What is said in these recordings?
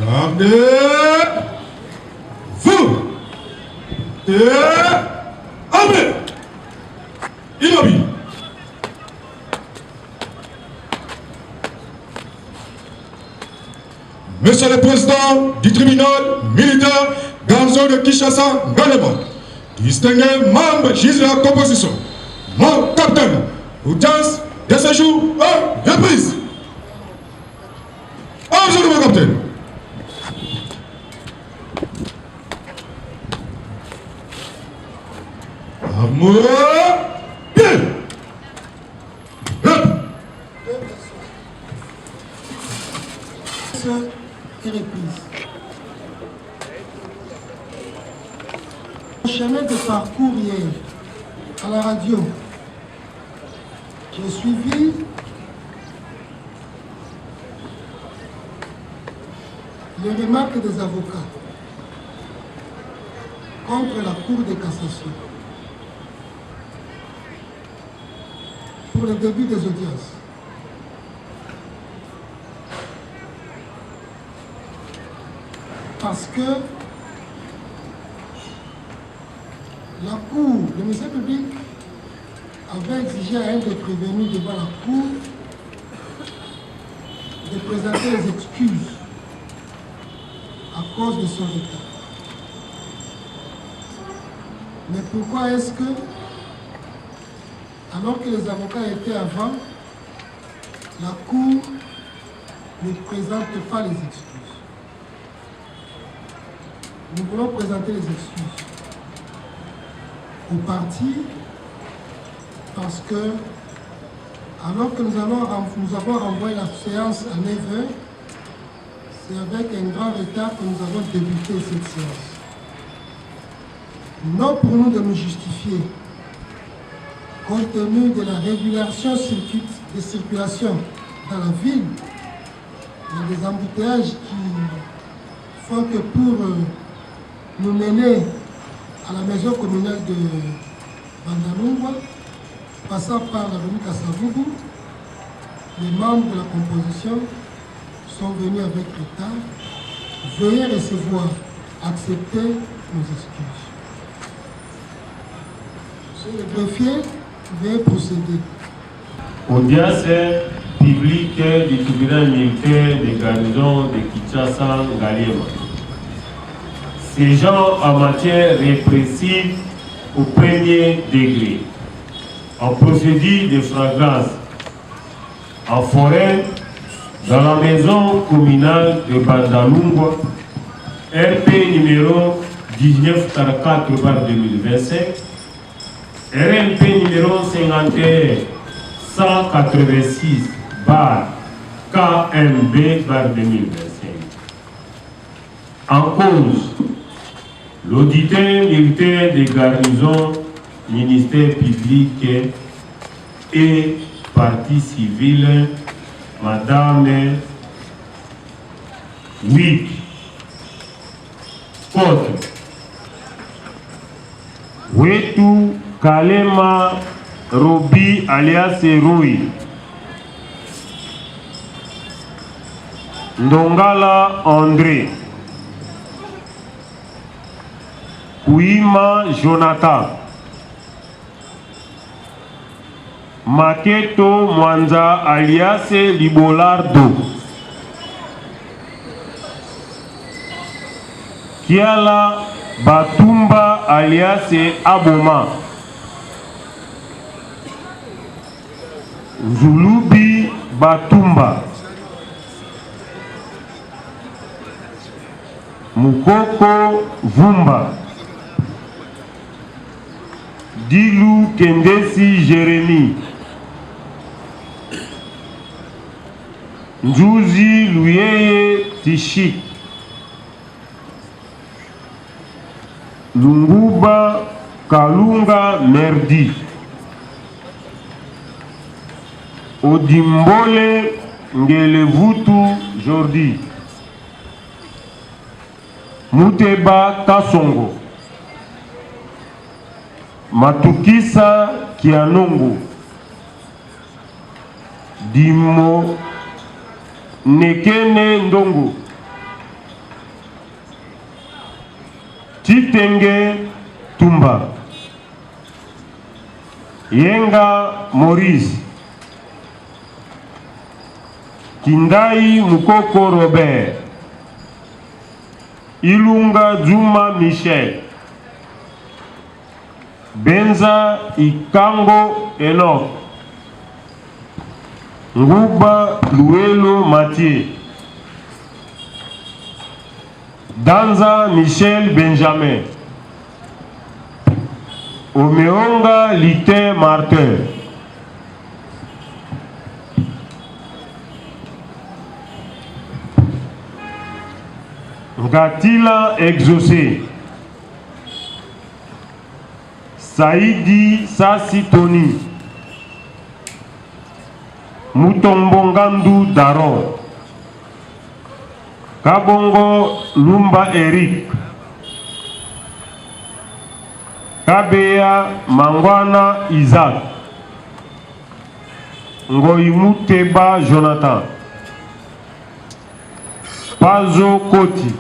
Gardez-vous. Et armez. Immobile. Monsieur le Président du tribunal militaire garnison de Kinshasa, Ngalema, distingué membre juge de la composition, mon capitaine, audience de ce jour reprise. Bonjour mon capitaine. Amour, bien. Et reprise. Mon chemin de parcours hier à la radio, j'ai suivi les remarques des avocats contre la Cour de cassation pour le début des audiences. Parce que la Cour, le ministère public avait exigé à un des prévenus devant la Cour de présenter les excuses à cause de son retard. Mais pourquoi est-ce que, alors que les avocats étaient avant, la Cour ne présente pas les excuses? Nous voulons présenter les excuses au parti parce que, alors que nous avons renvoyé la séance à 9h, c'est avec un grand retard que nous avons débuté cette séance. Non pour nous de nous justifier, compte tenu de la régulation de circulation dans la ville, il y a des embouteillages qui font que pour nous mener à la maison communale de Bandalungwa, passant par l'avenue Kassavubu, les membres de la composition sont venus avec retard. Veuillez recevoir, accepter nos excuses. Monsieur le greffier, veuillez procéder. Audience publique du tribunal militaire de garnison de Kinshasa, Ngalema. Séjour en matière répressive au premier degré, en procédure de flagrance, en forêt, dans la maison communale de Bandalungwa, RP numéro 1944/2025, RNP numéro 51-186/KMB/2025. En cause, l'auditeur militaire des garnisons, ministère public et partie civile, Madame Wick Côte Wetu Kalema Robi alias Rui Ndongala André Kouima Jonathan Maketo Mwanza alias Libolardo Kiala Batumba alias Aboma Zulubi Batumba Mukoko Vumba Dilou Kendesi Jérémy Njuzi Luyeye Tishik Lunguba Kalunga Merdi Odimbole Ngelevutu Jordi Muteba Kasongo Matukisa Kianongo Dimo Nekene Ndongo Chitenge Tumba, Yenga Maurice, Kindai Mukoko Robert, Ilunga Juma Michel, Benza Ikango Enoch, Nguba Luelo Mathieu, Danza Michel Benjamin, Omeonga Lité Martin, Ngatila Exaucé, Saïdi Sassi Tony, Mutombongandu Daron, Kabongo Lumba Eric, Kabea Mangwana Isaac, Ngoimuteba Jonathan, Pazo Koti,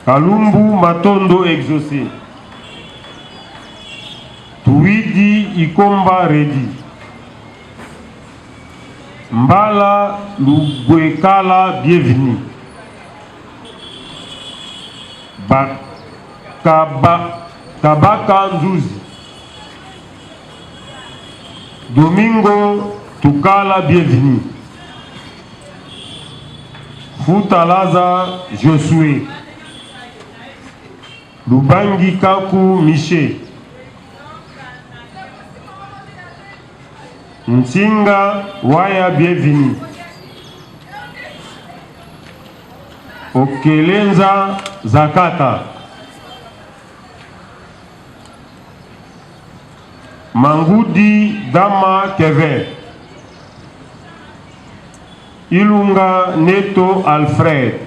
Kalumbu Matondo Exaucé, Tuidi Ikomba Redi, Mbala Lubwekala Bienvenue, Kabaka Nzuzi, Domingo Tukala Bienvenue, Futalaza Josué, Lubangi Kaku Miché, Ntinga Waya Bienvenue, Okelenza Zakata, Mangudi Dama Kevin, Ilunga Neto Alfred,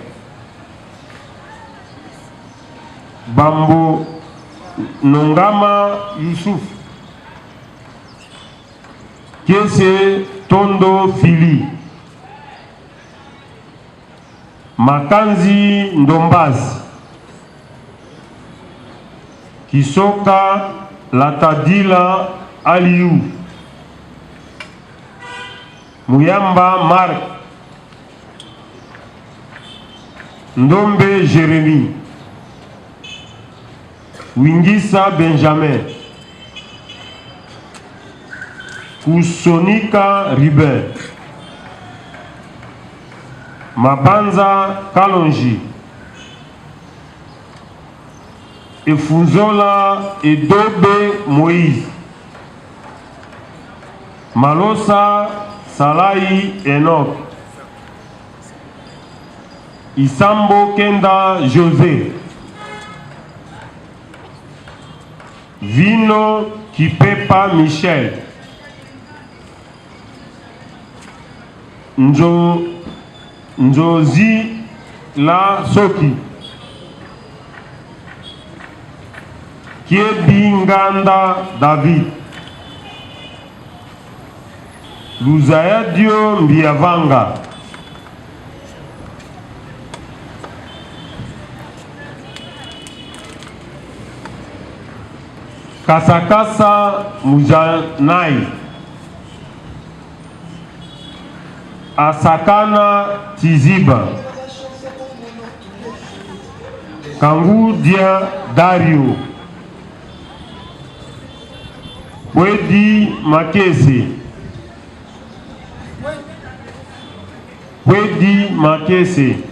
Bambo Nongama Yusuf, Kese Tondo Fili, Makanzi Ndombazi, Kisoka Latadila Aliou, Muyamba Marc, Ndombe Jérémy, Wingisa Benjamin, Kusonika Ribin, Mabanza Kalonji, Efunzola Edobe Moïse, Malosa Salai Enoch, Isambo Kenda José, Vino Kipepa Michel, Njozi La Soki, Kiebinganda David, Luzayadio Mbiavanga, Kasakasa Mujanai, Asakana Tiziba, Kangudia Dario, Wedi Makese, Wedi Makese,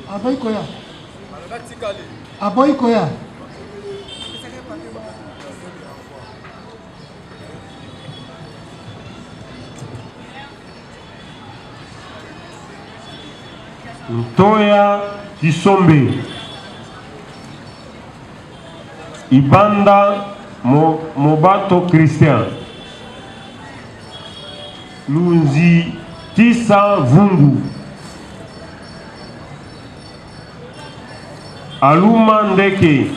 Aboy Koya. Aboy Koya. Ntoya Kisombe, Ibanda Mobato Christian, Lunzi Tissa Vungu, Aluma Ndeke,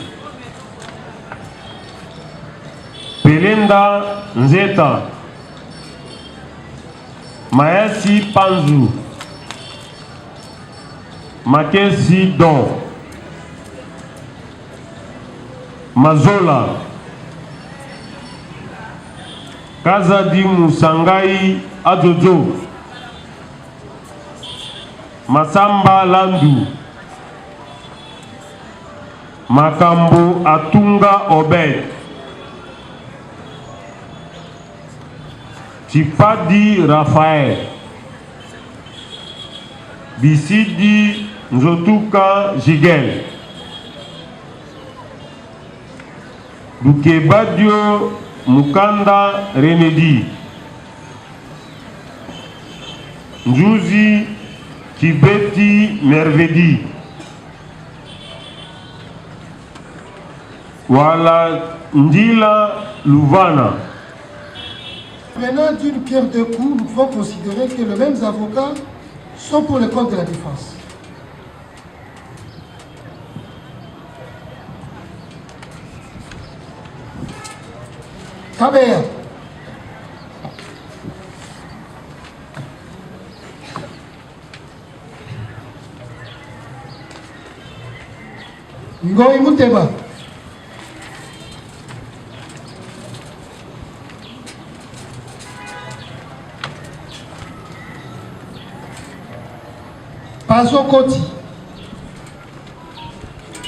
Pelenda Nzeta, Maesi Panzu, Makesi Don, Mazola, Kazadi Musangai Ajojo, Masamba Landu, Makambo Atunga Obed, Chipadi Raphaël, Bisidi Nzotuka Jigel, Lukebadio Mukanda Renedi, Njuzi Kibeti Mervedi, Wala Ndila Louvana. Maintenant, d'une pierre deux coups, nous pouvons considérer que les mêmes avocats sont pour le compte de la défense. Kabea. Ngoi Muteba. Pazokoti.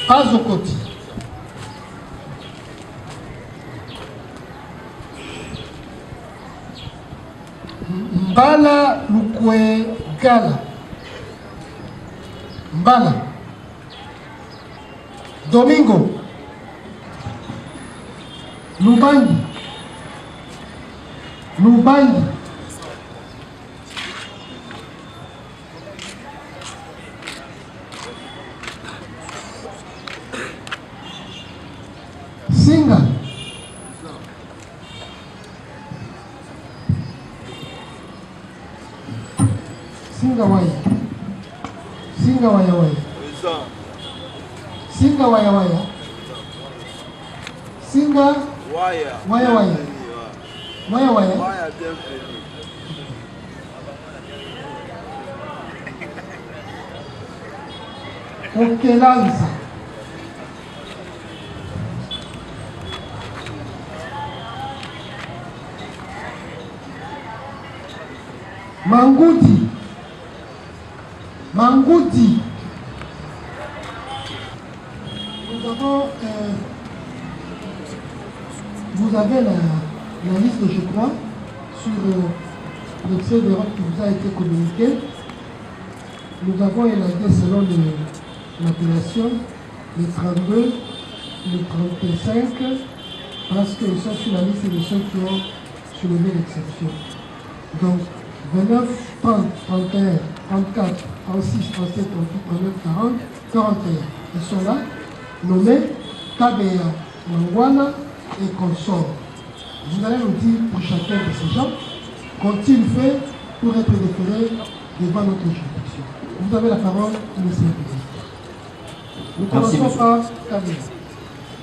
Pazokoti. Mbala Lukwe Gala. Mbala. Domingo. Lubangi. Lubangi. Singa. Singa waya. Singa waya waya. Singa waya waya. Singa waya waya waya. Waya waya. Okelanza. Mangoudi. Mangoudi. Nous avons, vous avez la liste, je crois, sur l'excès d'Europe qui vous a été communiqué. Nous avons élagué selon l'appellation les 32, les 35, parce qu'ils sont sur la liste de ceux qui ont soulevé l'exception. Donc, 29, 30, 31, 34, 36, 37, 38, 39, 40, 41. Ils sont là, nommés Kabea, Mangwana et consorts. Vous allez nous dire pour chacun de ces gens qu'ont-ils fait pour être référés devant notre juridiction. Vous avez la parole, monsieur le président. Nous commençons par Kabea.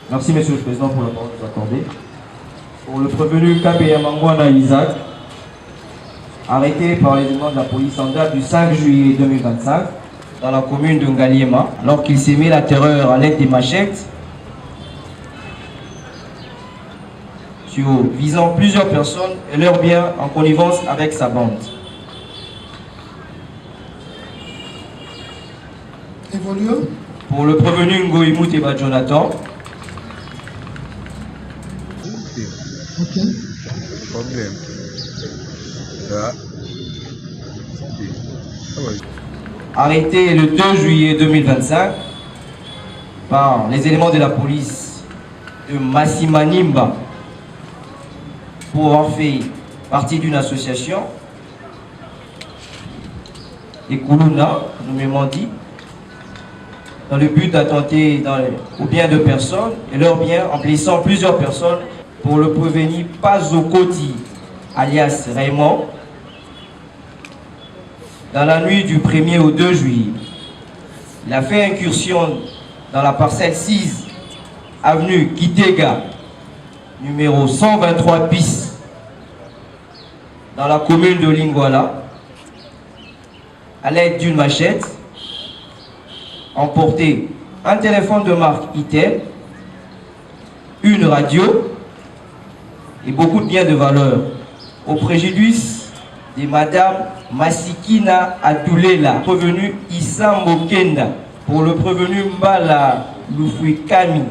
Merci, monsieur le président, pour la parole que vous accordez. Pour le prévenu Kabea Mangwana Isaac, arrêté par les éléments de la police en date du 5 juillet 2025 dans la commune de Ngaliema, alors qu'il s'est mis la terreur à l'aide des machettes visant plusieurs personnes et leurs biens en connivence avec sa bande. Évoluons. Pour le prévenu Ngoi Muteba Jonathan. Ok. Problème. Arrêté le 2 juillet 2025 par les éléments de la police de Massimanimba pour avoir fait partie d'une association et Koulouna, nommément dit, dans le but d'attenter aux biens de personnes et leurs biens en blessant plusieurs personnes pour le prévenir Pazokoti, alias Raymond, dans la nuit du 1er au 2 juillet. Il a fait incursion dans la parcelle 6, avenue Kitega, numéro 123 bis, dans la commune de Lingwala, à l'aide d'une machette, emporté un téléphone de marque Itel, une radio et beaucoup de biens de valeur, au préjudice de Madame Masikina Atoulela, prévenu Issa Mokenda, pour le prévenu Mbala Lufwikami,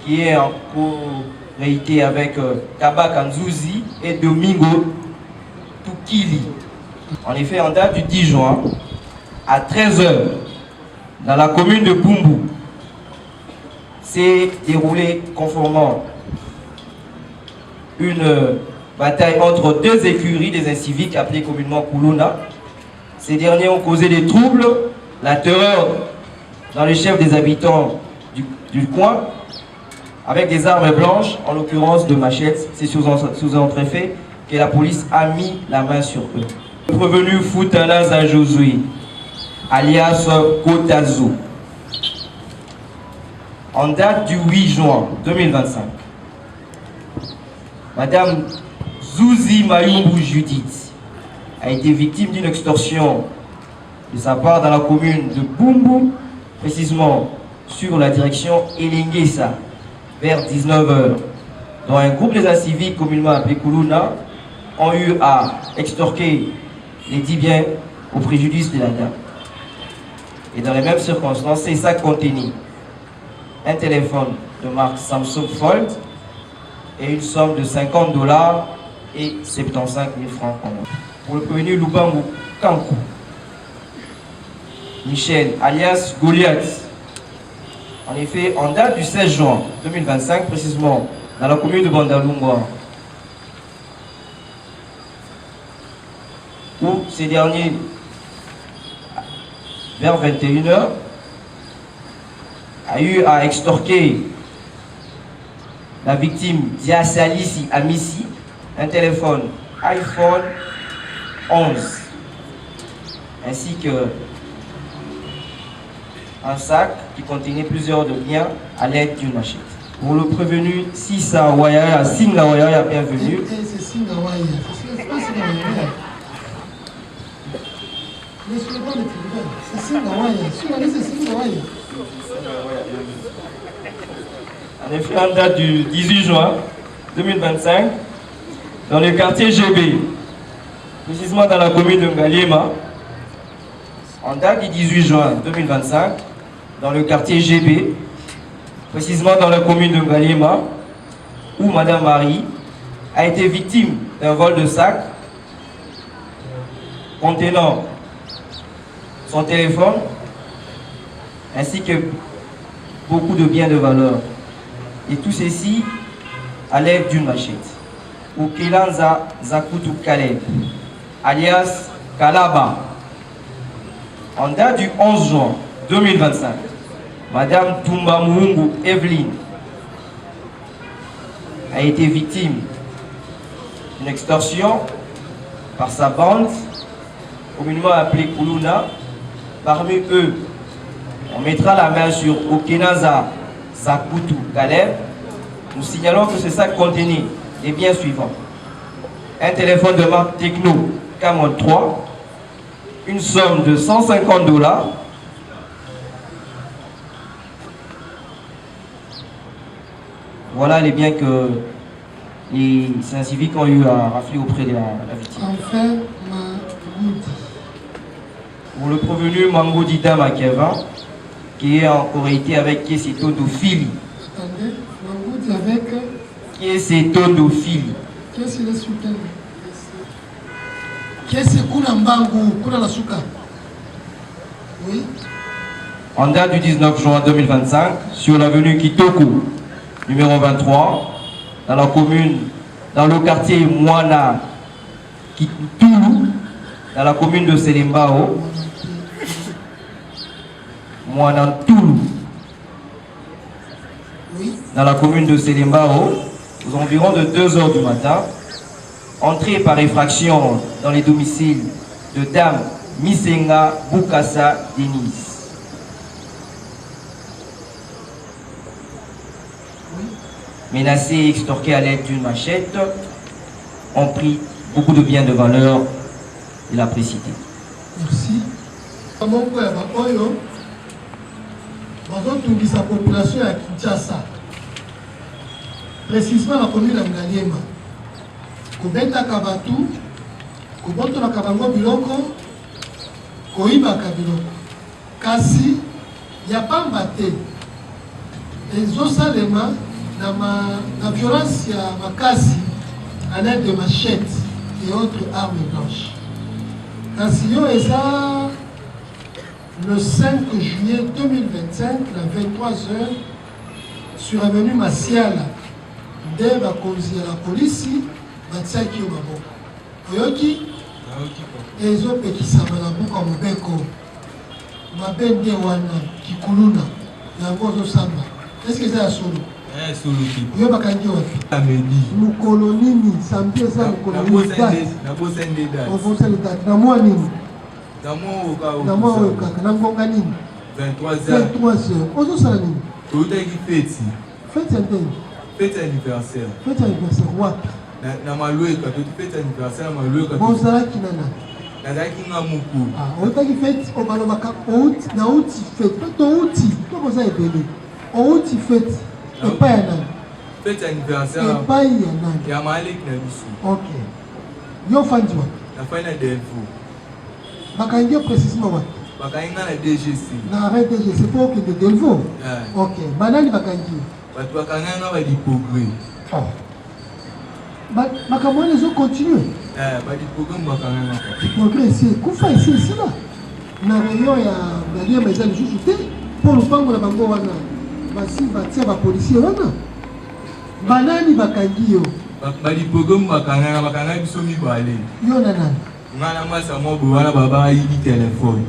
qui est en co-réalité avec Kabak Nzouzi et Domingo Tukili. En effet, en date du 10 juin, à 13 h, dans la commune de Bumbu, s'est déroulée conformément une bataille entre deux écuries des inciviques appelées communément Koulouna. Ces derniers ont causé des troubles, la terreur dans les chefs des habitants du coin, avec des armes blanches, en l'occurrence de machettes. C'est sous entrefait que la police a mis la main sur eux. Le prévenu Foutana Josué, alias Kotazo, en date du 8 juin 2025, Madame Zouzi Mayumbu Judith a été victime d'une extorsion de sa part dans la commune de Bumbu, précisément sur la direction Elingesa, vers 19 h, dont un groupe des inciviques communément appelé Koulouna ont eu à extorquer les 10 biens au préjudice de la dame. Et dans les mêmes circonstances, ces sacs contenaient un téléphone de marque Samsung Fold et une somme de $50 et 75 000 francs. Pour le prévenu Lubangu Kankou, Michel, alias Goliath. En effet, en date du 16 juin 2025, précisément dans la commune de Bandalungwa, où ces derniers, vers 21 h, a eu à extorquer la victime Diasalisi Amissi, un téléphone iPhone 11, ainsi que un sac qui contenait plusieurs de biens à l'aide d'une machette. Pour le prévenu Sissa Waya, Singa Waya, bienvenue. C'est Singa Waya. C'est pas Singa Waya. Mais je ne pas le tribunal. C'est Singa Waya. Sur la liste, c'est Singa Waya. En effet, en date du 18 juin 2025, dans le quartier GB, précisément dans la commune de Ngaliema, en date du 18 juin 2025, dans le quartier GB, précisément dans la commune de Ngaliema, où Madame Marie a été victime d'un vol de sac contenant son téléphone ainsi que beaucoup de biens de valeur. Et tout ceci à l'aide d'une machette. Ukilanza Zakutu Kaleb, alias Kalaba. En date du 11 juin 2025, Madame Toumba Muungu Evelyne a été victime d'une extorsion par sa bande, communément appelée Koulouna. Parmi eux, on mettra la main sur Okinaza Zakutu Kaleb. Nous signalons que ce sac contenait les biens suivants: un téléphone de marque Techno Camon 3, une somme de $150. Voilà les biens que les civiques ont eu à rafler auprès de la victime. Enfin, Mangoudi. Pour le prévenu Mangodita Makeva, qui est en corréité avec Kieseto Dofili. Attendez, Mangoudi avec. Kieseto Dofili. Qu'est-ce qu'il est sous quel? Qu'est-ce que Kula Mbangu, Kula la Souka? Oui. En date du 19 juin 2025, sur l'avenue Kitoko, numéro 23, dans la commune, dans le quartier Moana Kitoulou, dans la commune de Selembao, Moanantoulou, dans la commune de Selembao, aux environs de 2 h du matin, entrée par effraction dans les domiciles de Dame Misenga Bukasa Denise. Menacés et extorqués à l'aide d'une machette, ont pris beaucoup de biens de valeur de la précité. Merci. Sa population à Kinshasa, précisément la commune de Ngaliema. Kobeta Kabatu, Koboto na Kabango Biloko, Koiba Kabiloko. Kasi, Yapamba te. Ezosalema na violence ya makasi à l'aide de machettes et autres armes blanches. Kasi yo eza le 5 juillet 2025, à 23 h, sur avenue Masiala, de bakonzi ya la police, batiaki yo maboko. Oyoki, ezopekisama na buka mobeko, mabende wana, kikuluna, yango ozosamba. Est-ce que c'est un solo? Solo ki. Yo bakangi wapi? Amedi. Mukolo nini? Samedi eza mukolo nini? Na bosende date. Ofonsele date. Na mwa nini? Na mwa oka. Na ngonga nini? 23 h. 23 h. Ozosala nini? Totaki feti. Fête ya ndenge? Fete anniversaire. Fête anniversaire wapi? Na Maloueka, toti fete anniversaire na Maloueka. Bozalaki nana? Nazaki nga mukulu. Otaki fête obalobaka outi na outi fête. To outi, to boza ebele. Outi fête. Epai ya nani? Fete anniversaire. Epai ya nani? Ya Malik na biso. Ok. Yo fandi wapi? Na fana Delfo. Bakangi yo précisément wapi? Bakangi nga na DGC. Na arrêt DGC pour okende Delvaux? Ok. Banani bakangi? Bato bakanga nga badipogre. Makambo wana ezocontinue? Badipogre bakanga nga. Progrès esi ekufa esi esila na rayon ya Ngaliema eza lisusu te mpo lopango na bango wana basi batia bapolisier wana banani bakangi yo? Badipogre bakanga biso mibale. Yo na nani? Nga na masa mobo wana baba ayibi telefone.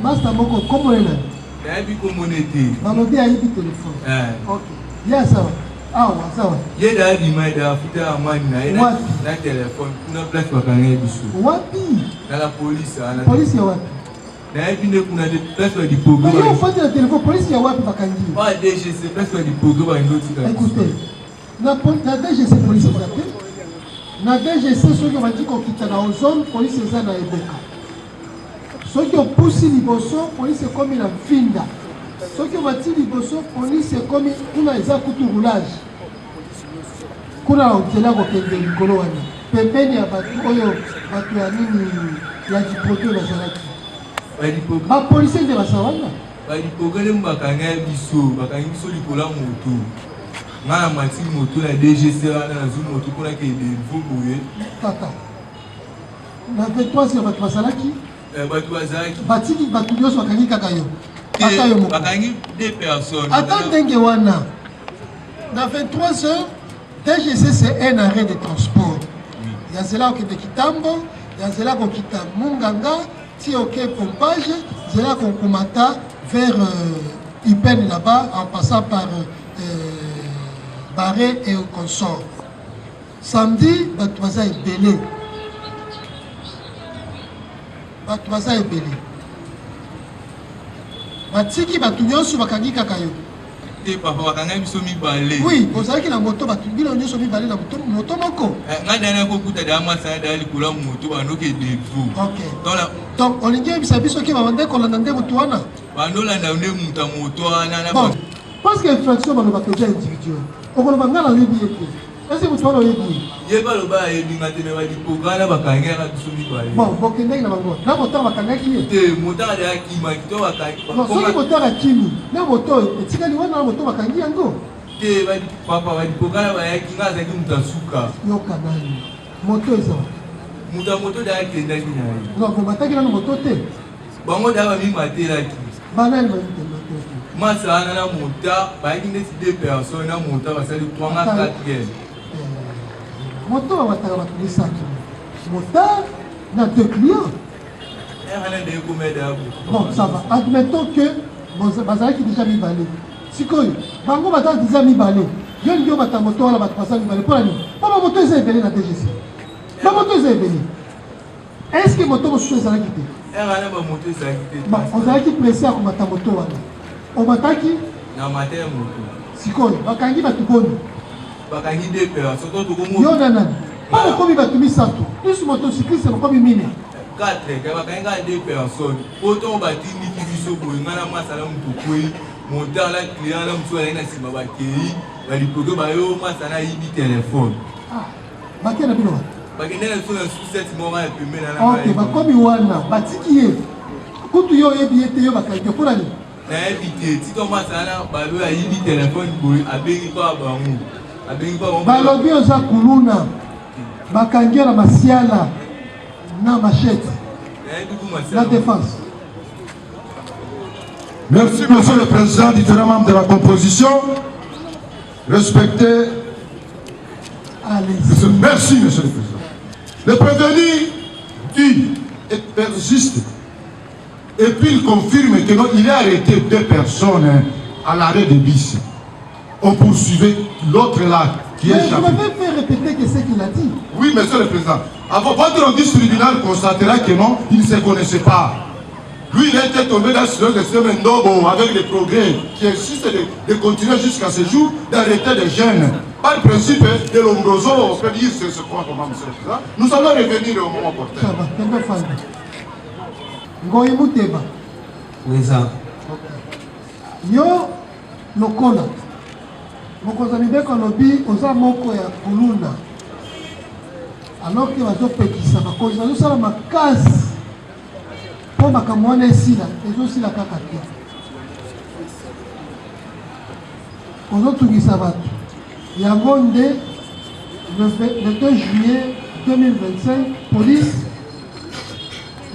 Masa moko kombo na nani? Nayebi komone te. Balobi ayibi telefone. Ok. Ya sawa. Awa sawa. Ye da bima da futa amani na ina na telefone kuna place bakanga biso. Wapi? Na la police ana. Police ya wapi? Nayebi ne kuna de place wa dipogre. Yo fati na telefone police ya wapi bakangi? Ba DGC place wa dipogre ba ndoti ka. Écoutez. Na DGC police ya wapi? Na DGC soki bandi kokita na ozone police eza na eboka. Soki opusi liboso police ekomi na finda. Soki obati liboso police ekomi kuna eza kutu roulage. Kuna otela kokende likolo wana. Pembeni ya batu oyo batu ya nini ya jiproto na zalaki. Badipogre. Ba police nde basa wana? Badipogre bakanga biso likola moto. Nga na mati moto na DGC wana na zu moto kuna ke de vubuye. Tata. Na 23 batu basalaki? Batu bazaki. Batiki batu nyonso bakangi kaka yo. Bakangi 2 personnes. Attends ndenge wana. Na 23 h, DGC c'est un arrêt de transport. Il y a cela qui est Kitambo, il y a cela qui est Munganga, si ok pompage, c'est là qu'on comata vers Ipen là-bas en passant par Barré et au consort. Samedi, Batouaza est belé. Batouaza est belé. Batiki Batounyonsu bakangi kakayo. Papa bakanga biso mibale. Oui, ozalaki na moto batubila nyonso mibale na moto moko. Nga dana ko kuta da masana da likula moto banoke devu. OK. Donc olingi bisa biso ki babande kolanda nde moto wana. Banolanda nde muta moto wana na bon. Parce que infraction baloba que déjà individuel. Okoloba ngala lebi ete. Est-ce que moto wana oyebi? Yeba loba yebi ngate me badi pogana bakanga ka biso mibale. Bon, bokende na bango. Na moto bakangaki ye. Te moto da kima kito bakangi. Non, soki moto akimi, na moto etikali wana na moto bakangi yango. Te badi papa badi pogana ba yaki ngaza ki mutasuka. Yo kanani. Moto eza. Moto da kenda ki na ye. Non, ko bataki na moto te. Bango da ba mi matela ki. Banani ba moto. Masana na mota ba yaki ndeti 2 personnes na mota basali 3 4 gel. Moto bataka batulisa ki. moteur, il y a 2 clients. Bon, ça va. Admettons que Bazala qui est déjà mis balé. Si quoi, Bango Bazala déjà mis balé. Il y a une moto là, Bazala mis balé. Pour la nuit. Pas ma moto est venu dans la DGC. Ma moto est venue. Est-ce que moto est quitté? Bon, on a qui pressé à comme ta moto là. On m'a qui? Na matin moto. Si quoi, Bakangi va tout bon. Bakangi deux personnes. Surtout tout le monde. Yo nana. Pas comme il va tout mis ça tout. Plus motocycliste c'est comme mine. 4 Bakangi deux personnes. Autant on bâtit ni qui biso boy. Ngana masala mutokoi. Montant la client là mutoi na sima bakei. Bali pogo bayo masana yibi téléphone. Ah. Bakena bino. Bakena na sona success moment et puis maintenant. OK, ba comme wana batiki ye. Kutu yo yebi yo Bakangi pour la nuit. Na éviter si ton masana balo ya yibi téléphone boy abengi kwa bangu. Abengi kwa bangu. Balobi oza kuluna. Bakangi na masiala na machette. La défense. Merci, Monsieur le Président, différents membres de la composition. Respectez. Allez. Merci, Monsieur le Président. Le prévenu dit et persiste. Et puis il confirme qu'il a arrêté 2 personnes à l'arrêt de bis. On poursuivait l'autre là qui est échappé. Je vais faire répéter que c'est qu'il a dit. Oui, Monsieur le Président. Avant, votre audience tribunal constatera que non, il ne se connaissait pas. Lui, il était tombé dans ce système avec les progrès qui insistent de continuer jusqu'à ce jour d'arrêter des jeunes. Par le principe de l'ombroso, on peut dire ce point comment, Monsieur le Président. Nous allons revenir au moment opportun. Ça va, t'es pas fan. Ngoyi Muteba. Oui, ça. Yo, Lokola. Mokonzani beko lobi oza moko ya kuluna. Alors que bazopekisa bakonzi bazosala makasi mpo makambo wana esila ezosila kaka te. Ozotungisa bato yango nde le 2 juillet 2025 police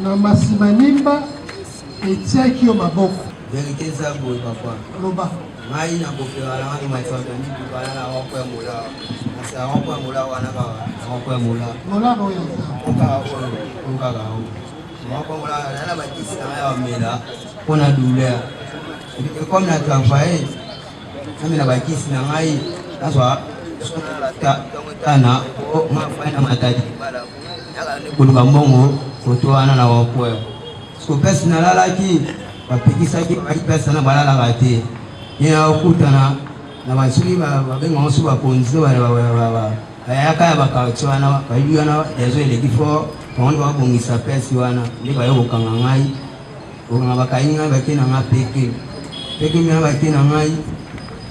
na Masimanimba etiaki yo maboko. Vérité ça boy papa. Loba. Mai na kopela na ngani matsoka ni tukala na wako ya mola. Asa wako ya mola wana ka wako ya mola. Mola boya. Onka ga o. Wako mola na bakisi na ya mela. Kona douleur. Et comme na travail, kami na bakisi na ngai aswa tana o mafanya matadi bala. Yaka ne kuluka mbongo kotoana na wako. So pesa na lalaki bapekisaki pesa na balala te. Ina okutana na basuli babenga osu bakonzi ayaka ya bakachwana bayana ezo elekifo pon ba bongisa pesa wana ndi bayo kokanga ngai okanga bakainga bakina ngapeke peke mina bakina ngai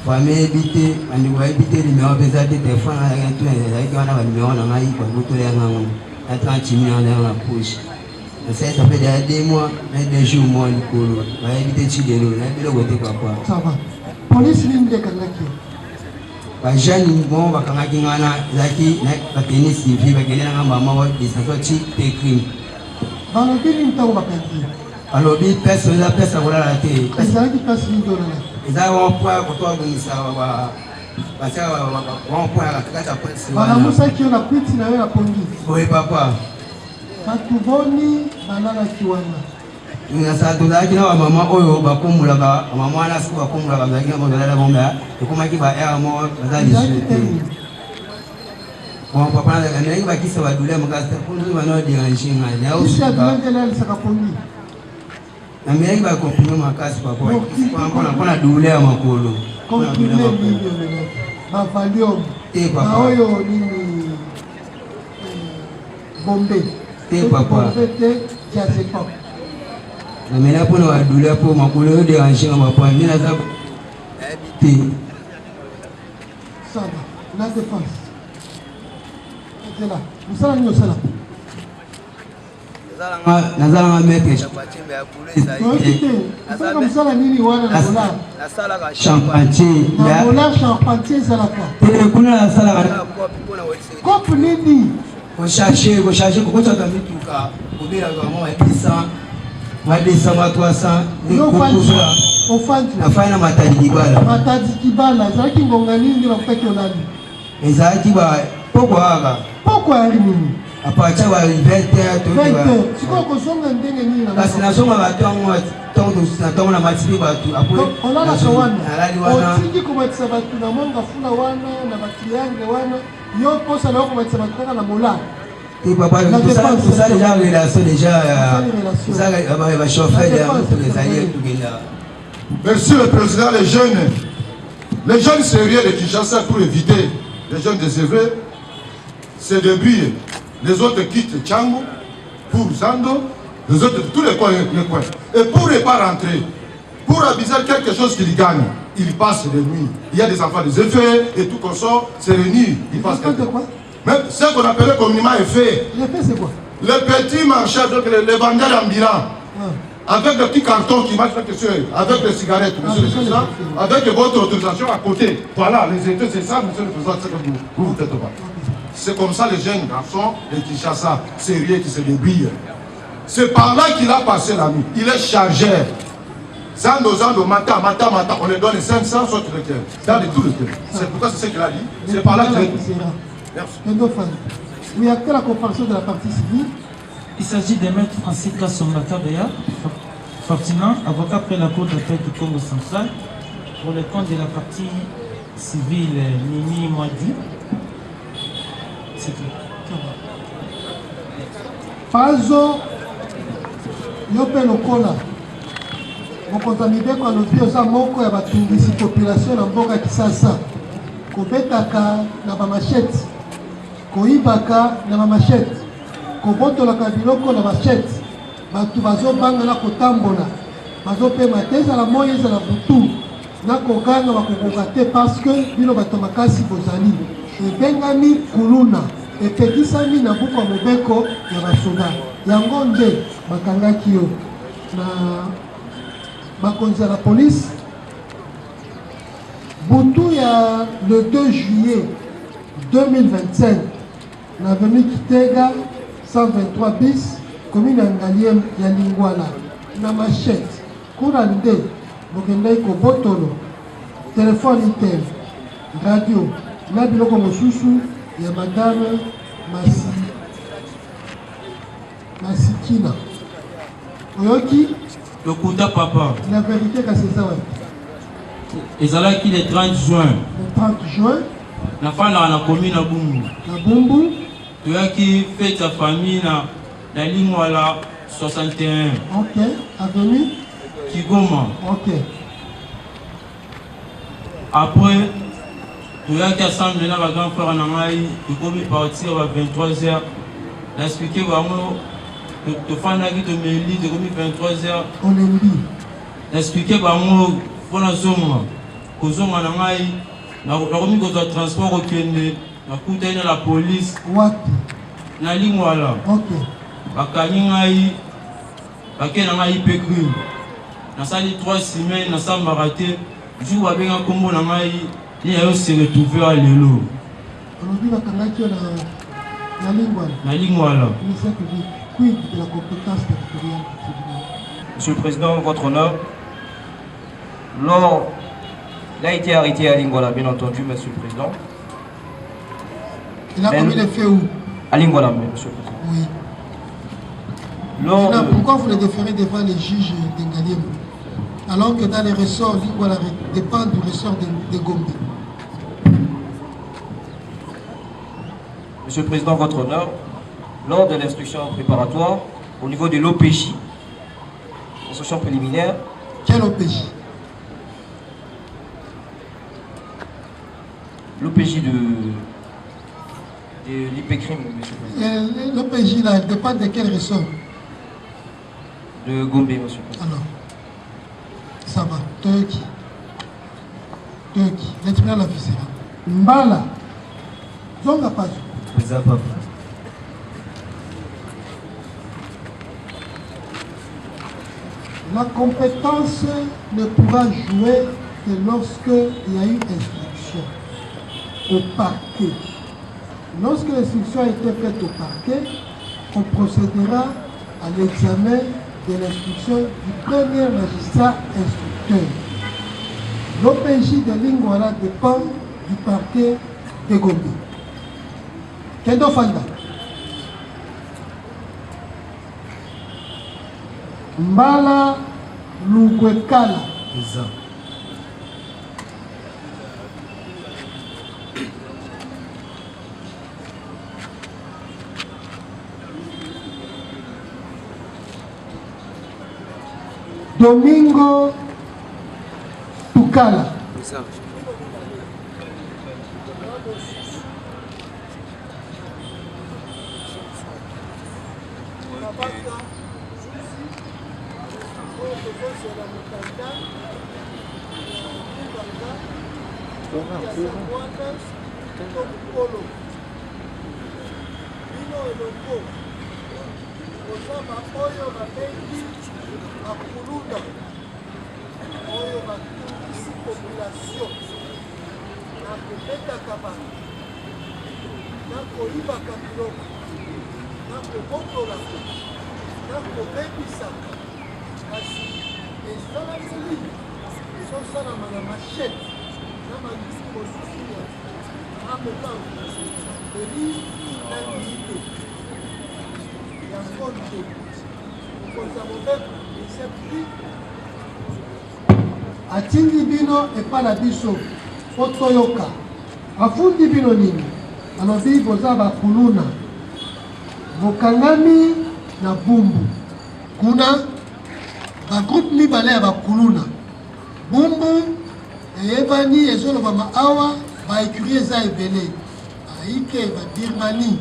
famille bité andi wa bité ni mewa pesa de téléphone ya tu ya wana ba meona ngai kwa butole ya ngango na 30 millions dans la poche. Ça fait des mois, des jours, moi, Nicolo. Je vais éviter de chier l'eau. Je vais éviter quoi. Ça va. Police ligne de Kanaki. Les jeunes, bon, Kanaki, Zaki, la tennis, les filles, les maman, les sorties, des crimes. Dans le pays, il y a un Kanaki. Alors, personne n'a personne à la télé. Les gens qui passent une dollar. Ils ont un point pour toi, ça va. Parce que on point à la carte. Voilà, nous savons qu'il y a la petite na la police. Oui, papa. Batuboni balala kiwana. Nasa tuzaki na mama oyo bakumulaka mama ana siku bakumulaka bazaki na balala bonga ekomaki ba era mo bazali souhaité. Bon papa na ngi bakisa badule makasta kunzu bano déranger ngai ya aussi à demander là saka poni. Na mimi ba komprime makasi papa kwa na douleur makolo. Komprime milieu ba valium. Papa oyo nini Bombay. Papa. Na mela pour la douleur pour ma couleur déranger ma poigne na ça. Ça va. La défense. C'est là. Vous savez nous ça là. Nazala mettre champagne la champagne salaka kuna na sala cop nini ko chercher ko chaka mituka kubira kama wadisa ma 300 ni kukuza ofandi afanya matadi kibala zaki ngonga nini na kupeke onani ezaki ba poko aga poko ya nini à partir de 20h, tout le monde. Tu crois qu'on s'en a ndenge na Parce que na songa batongo na matiri batu après on a la sawana on dit comment ça va tout na monga funa wana na batriangle wana yo posa na ko matsa bakaka na mola. Et papa tout ça déjà relation déjà ça va chauffer les alliés tout là. Merci le président. Les jeunes sérieux de Kinshasa pour éviter les jeunes désœuvrés, c'est de briller. Les autres quittent Tchango pour Zando, les autres de tous les coins. Et pour ne pas rentrer, pour aviser quelque chose qu'ils gagnent, ils passent les nuits. Il y a des enfants des effets et tout comme ça, c'est les nuits. Ils passent quelque chose. Même ce qu'on appelait communément effet. L'effet c'est quoi? Les petits marchands, donc les vendeurs ambulants. Avec des petits cartons qui marchent avec des cigarettes, monsieur le président, avec votre autorisation à côté. Voilà, les états, c'est ça, monsieur le président, c'est que vous faites pas. C'est comme ça les jeunes garçons de Kinshasa, sérieux qui se débrouillent. C'est par là qu'il a passé la nuit. Il est chargé. Zando, mata, on les donne 500 sur le terrain. Dans tout le terrain. C'est pourquoi c'est ce qu'il a dit. C'est par là qu'il est. Merci. Oui, après la comparaison de la partie civile. Il s'agit de maître Francis Kassongata Fortinant, avocat près la Cour d'appel du Congo central, pour le compte de la partie civile Nini Mwadi. C'est tout. Pazo, Yope Lokola, mokontamide kwa lobi oza moko ya batungisi population na mboka Kisasa, kobetaka na bamachete, koibaka na bamachete, kobotolaka biloko na machete, batu bazobanga na kotambola, bazopema te ezala moyi ezala butu, na kokanga bakokoka te parce que bino bato makasi bozali, ebengami kuluna, epekisami na buku ya mobeko ya basoda, yango nde bakangaki yo na bakonzi ya la police. Butu ya le 2 juillet 2025 na avenue Kitega 123 bis commune ya Ngaliem ya Lingwala na machette kuna nde bokendai kobotolo telefone itel radio na biloko mosusu ya madame Masikina oyoki Lokuta papa. La vérité que c'est ça. Ezalaki le 30 juin. Le 30 juin. La fin na commune na Bumbu. Na Bumbu. Tu as qui fait ta famille na Lingwala 61. Ok. Avenue Kigoma. Ok. Après, tu as qui assemblé na ba grand frère na ngai, tu commis partir à 23h. L'expliquer vraiment tu fais un acte de méli de 23h. On est dit. Expliquer par moi pour la zone. Pour zone en Angaï, la remise de transport au Kenya, la coûte de la police. What? La ligne voilà. Ok. Bakaningaï, Bakenangaï Pécru. Dans ça, les 3 semaines, dans ça, maraté. Jour à bien un combo Nangaï, il y a aussi retrouvé à l'élo. On dit Bakanaki la ligne voilà. La ligne voilà. De la compétence territoriale du tribunal. Monsieur le Président, votre honneur, lors, il a été arrêté à Lingwala, bien entendu, Monsieur le Président. Il a commis les faits où? À Lingwala, Monsieur le Président. Oui. Lors pourquoi vous le déférez devant les juges d'Engaliem alors que dans les ressorts, Lingwala dépend du ressort de Gombe? Monsieur le Président, votre honneur, lors de l'instruction préparatoire, au niveau de l'OPJ, instruction préliminaire. Quel OPJ? L'OPJ de l'IPCRIM, monsieur le Président. L'OPJ, là, elle dépend de quel ressort? De Gombe, monsieur le Président. Alors, ça va. Toki. Le tribunal officiel. Mbala. Zonga pas. Président papa. La compétence ne pourra jouer que lorsqu'il y a eu instruction au parquet. Lorsque l'instruction a été faite au parquet, on procédera à l'examen de l'instruction du premier magistrat instructeur. L'OPJ de Lingwala dépend du parquet de Gombe. Kendo Fanda. Mbala Lugwekala. Présent. Domingo Tukala. Présent. Atindi bino epala biso otoyoka afundi bino nini alobi boza bakuluna bokangami na bumbu kuna bagroupe mibale ya bakuluna bumbu eyebani ezolobama awa baécurie eza ebele aike babirmanie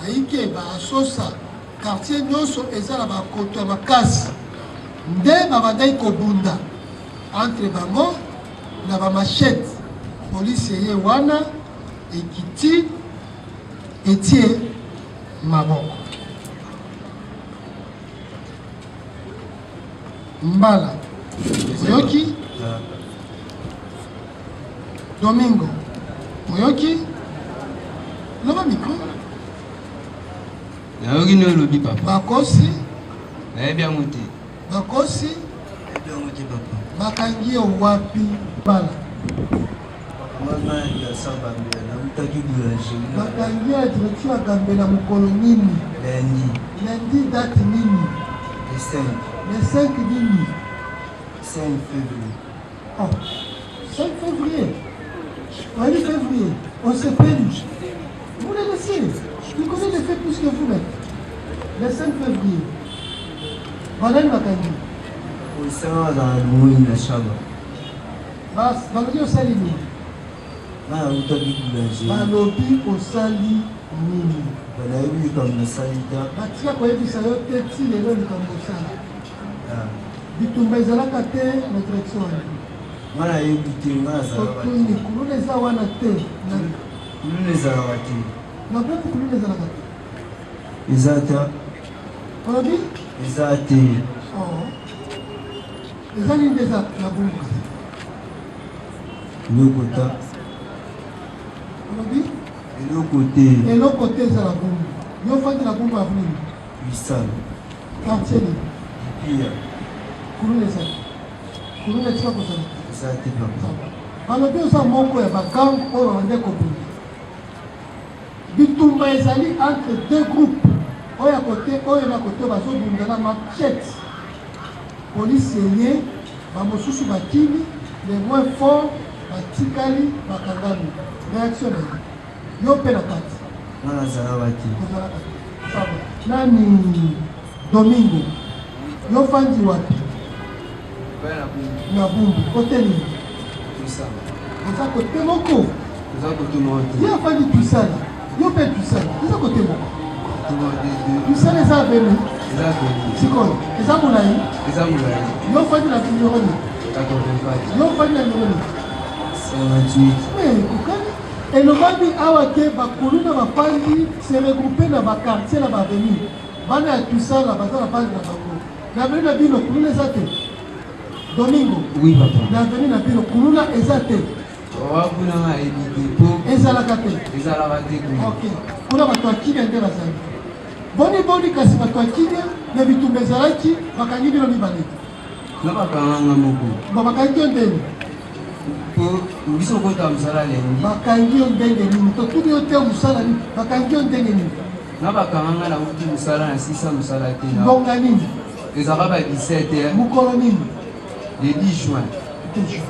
aike baasosa quartier nyonso eza na bakoto ya makasi nde babandai kobunda entre bango na bamachete polisi eye wana ekiti etie maboko Mbala Moyoki Domingo Moyoki loba micro nayoki no lobi papa bakosi nayebi yango te bakosi nayebi yango te papa bakangi yo wapi Mbala Mama ya samba na utaki boulangerie. bakangi ya direction ya Gambela mokolo nini lundi date nini le 5 nini 5 février. Oh, 5 février. Oui, février. On s'est perdu. Vous les laissez. Il connaît les faits plus que vous-même. Le 5 février. Voilà le Bakandi. Au sein dans le mouille na chamba. Bas, Bakandi au sali nini. Na utaki boulangerie. Balobi au sali nini. Banayebi comme na salita. Batika koyebisa yo te ti lelo likambo osala. Bitumba ezalaka te na direction wana. Ngana yebi te ngana zalaka te. Totuni kuluna eza wana te. Kuluna ezalaka te. Na pepe kuluna ezalaka te. Eza te. Olobi? Eza te. Oh. Eza nini eza na bunga? Eloko te. Olobi? Eloko te. Eloko te eza na bunga. Yo fandi na bunga ya bunga. Puissant. Quartier nini? Pia. Kuluna eza. Kuluna etika kozala. Eza te papa. Balobi oza moko ya bagang oyo bande kobunda. Bitumba ezali entre deux groupes. Oyo côté oyo na côté bazobunda na machette. Police eye bamosusu bakimi les moins forts batikali bakangami. Réaction na yo pe na kati. Ngana zalaka te. Kozalaka te. Sawa. Nani Domingo. Yo fandi wapi? Na bumbu. Kote nini? Puissant. Eza kote moko. Eza kote moko te. Yo fandi Tuisala. Yo pe Tuisala. Eza kote moko. Tuisala eza aveni. Eza aveni. Sikoyo. Eza molai. Eza molai. Yo fandi na numéro ni. 84. Yo fandi na numéro ni. 58. Mais kokani. Elobami awa ke bakuluna bafandi se regrouper na bakartier na baveni. Bana ya Tuisala baza na bandi na bango. Na veni na bino kuluna eza te. Domingo. Oui papa. Na veni na bino kuluna eza te. Wakuna nga ebite po. Ezalaka te. Ezalaka te. Ok. Kuna bato ya kimia nde bazali. Boni kasi bato ya kimia na bitumba ezalaki bakangi bino mibale. Na bakanganga moko. Bakangi yo ndenge. Po biso kota mosala lendi. Bakangi yo ndenge nini? Totuni yo te mosala nini? Bakangi yo ndenge nini? Na bakanganga na uti mosala na sisa mosala te na. Bonga nini? Les Arabes à 17h. Moukolonine. Le 10 juin. 10 juin.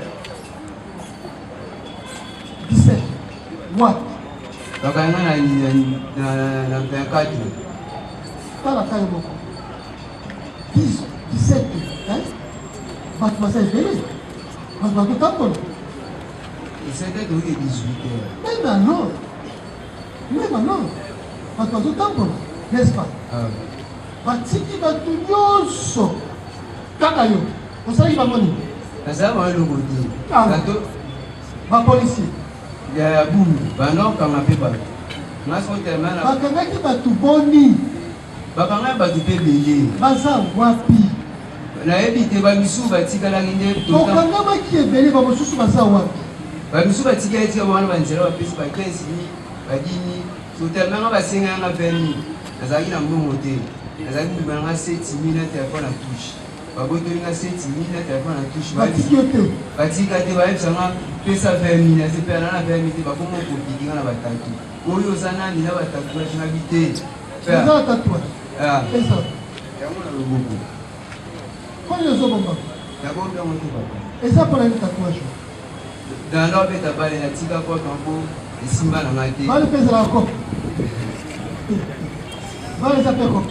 17. What? Donc, on a 24. Pas la caille beaucoup. 10, 17. Hein? Mademoiselle est belle. Mademoiselle Tambon. 17h, donc 18h. Même alors. Mademoiselle Tambon. N'est-ce pas? Batiki Batugnoso. Kakayo. Vous savez, il va venir. Ça va le côté. Ma policier. Il y a boum. Pendant qu'on a fait pas. Bakangaki batu boni. Bakanga batu pe belé. Baza wapi. Na ebité ba misu batika la nginde. Bakanga baki ebele ba mosusu baza wapi. Ba misu batika eti ba wana banzela ba pesi ba 15 ni ba dini. So tellement ba senga nga veni. Azaki na mbongo te. Azaki mbana 7000 na téléphone à touche. Ba botoli na 7000 na téléphone à touche. Batika te ba ebsanga pesa 20000 na sepa na 20000 te ba komo ko bidinga na bataki. Oyo sana ni na tatouage na bité. C'est ça tatouage. Ah. C'est ça. Yango na loboko. Combien de bomba? D'abord bien monté papa. Et ça pour un tatouage. Dans l'ordre ta balle na tika kwa kampo et simba na ngate. Va le pèse la cop. Va les appeler cop.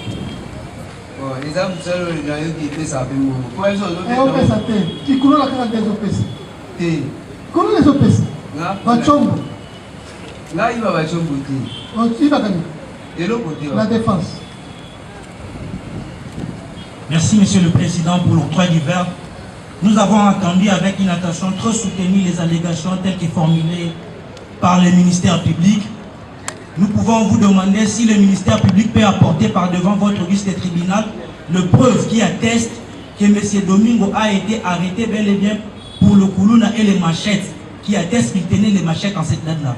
Bon, les hommes seuls dans eux qui fait ça peu mon. Pour elles ont et on fait ça te. Qui coule la carte des OPC. Te. Comment les OPC? Na. Bachombo. Là, il va battre un côté. Il va gagner. Et l'autre côté. La défense. Merci, Monsieur le Président, pour l'octroi du verbe. Nous avons entendu avec une attention trop soutenue les allégations telles que formulées par le ministère public. Nous pouvons vous demander si le ministère public peut apporter par devant votre auguste tribunal le preuve qui atteste que M. Domingo a été arrêté bel et bien pour le Koulouna et les machettes, qui atteste qu'il tenait les machettes en cette date-là.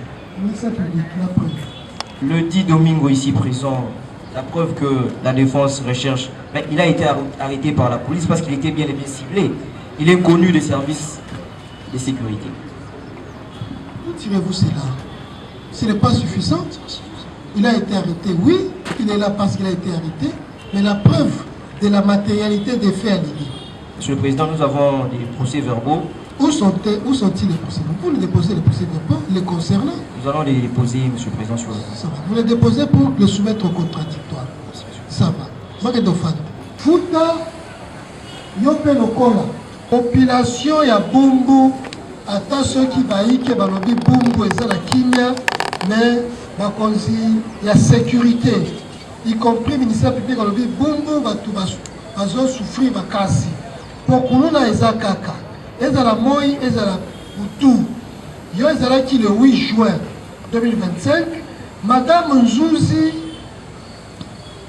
Le dit Domingo ici présent, la preuve que la défense recherche, mais il a été arrêté par la police parce qu'il était bien et bien ciblé. Il est connu des services de sécurité. Où tirez-vous cela? Ce n'est pas suffisant. Il a été arrêté, oui, il est là parce qu'il a été arrêté, mais la preuve de la matérialité des faits allégués. Monsieur le Président, nous avons des procès-verbaux. Où sont-ils les procès-verbaux? Vous les déposez les procès-verbaux les concernant? Nous allons les déposer, Monsieur le Président, sur le... Ça va. Vous les déposez pour les soumettre au contradictoire. Ça va. Fouta, Yope Lokola, population ya Bumbu, ata ceux qui baïke balobi Bumbu et la Kimia, mais bakonzi ya sécurité, y compris le ministère public balobi Bumbu, bazo souffrir bakasi. Pour Koulouna eza kaka, ezala moi, ezala Boutou. Yo ezala qui le 8 juin 2025, Madame Nzouzi,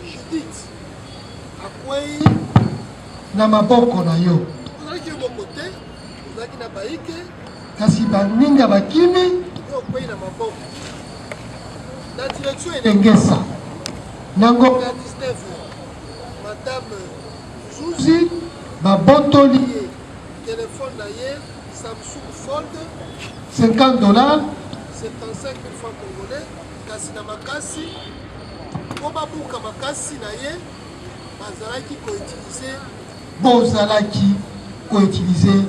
Judith, akwei na maboko na yo. Ozalaki yo bokote, ozalaki na baike, kasi baninga bakimi, yo akwei na maboko. La direction elengesa. Nango 19 Madame Nzouzi, babotoli téléphone na ye, Samsung Fold, $50, 75 000 francs congolais, kasi na makasi, po babuka makasi na ye, bazalaki ko-utiliser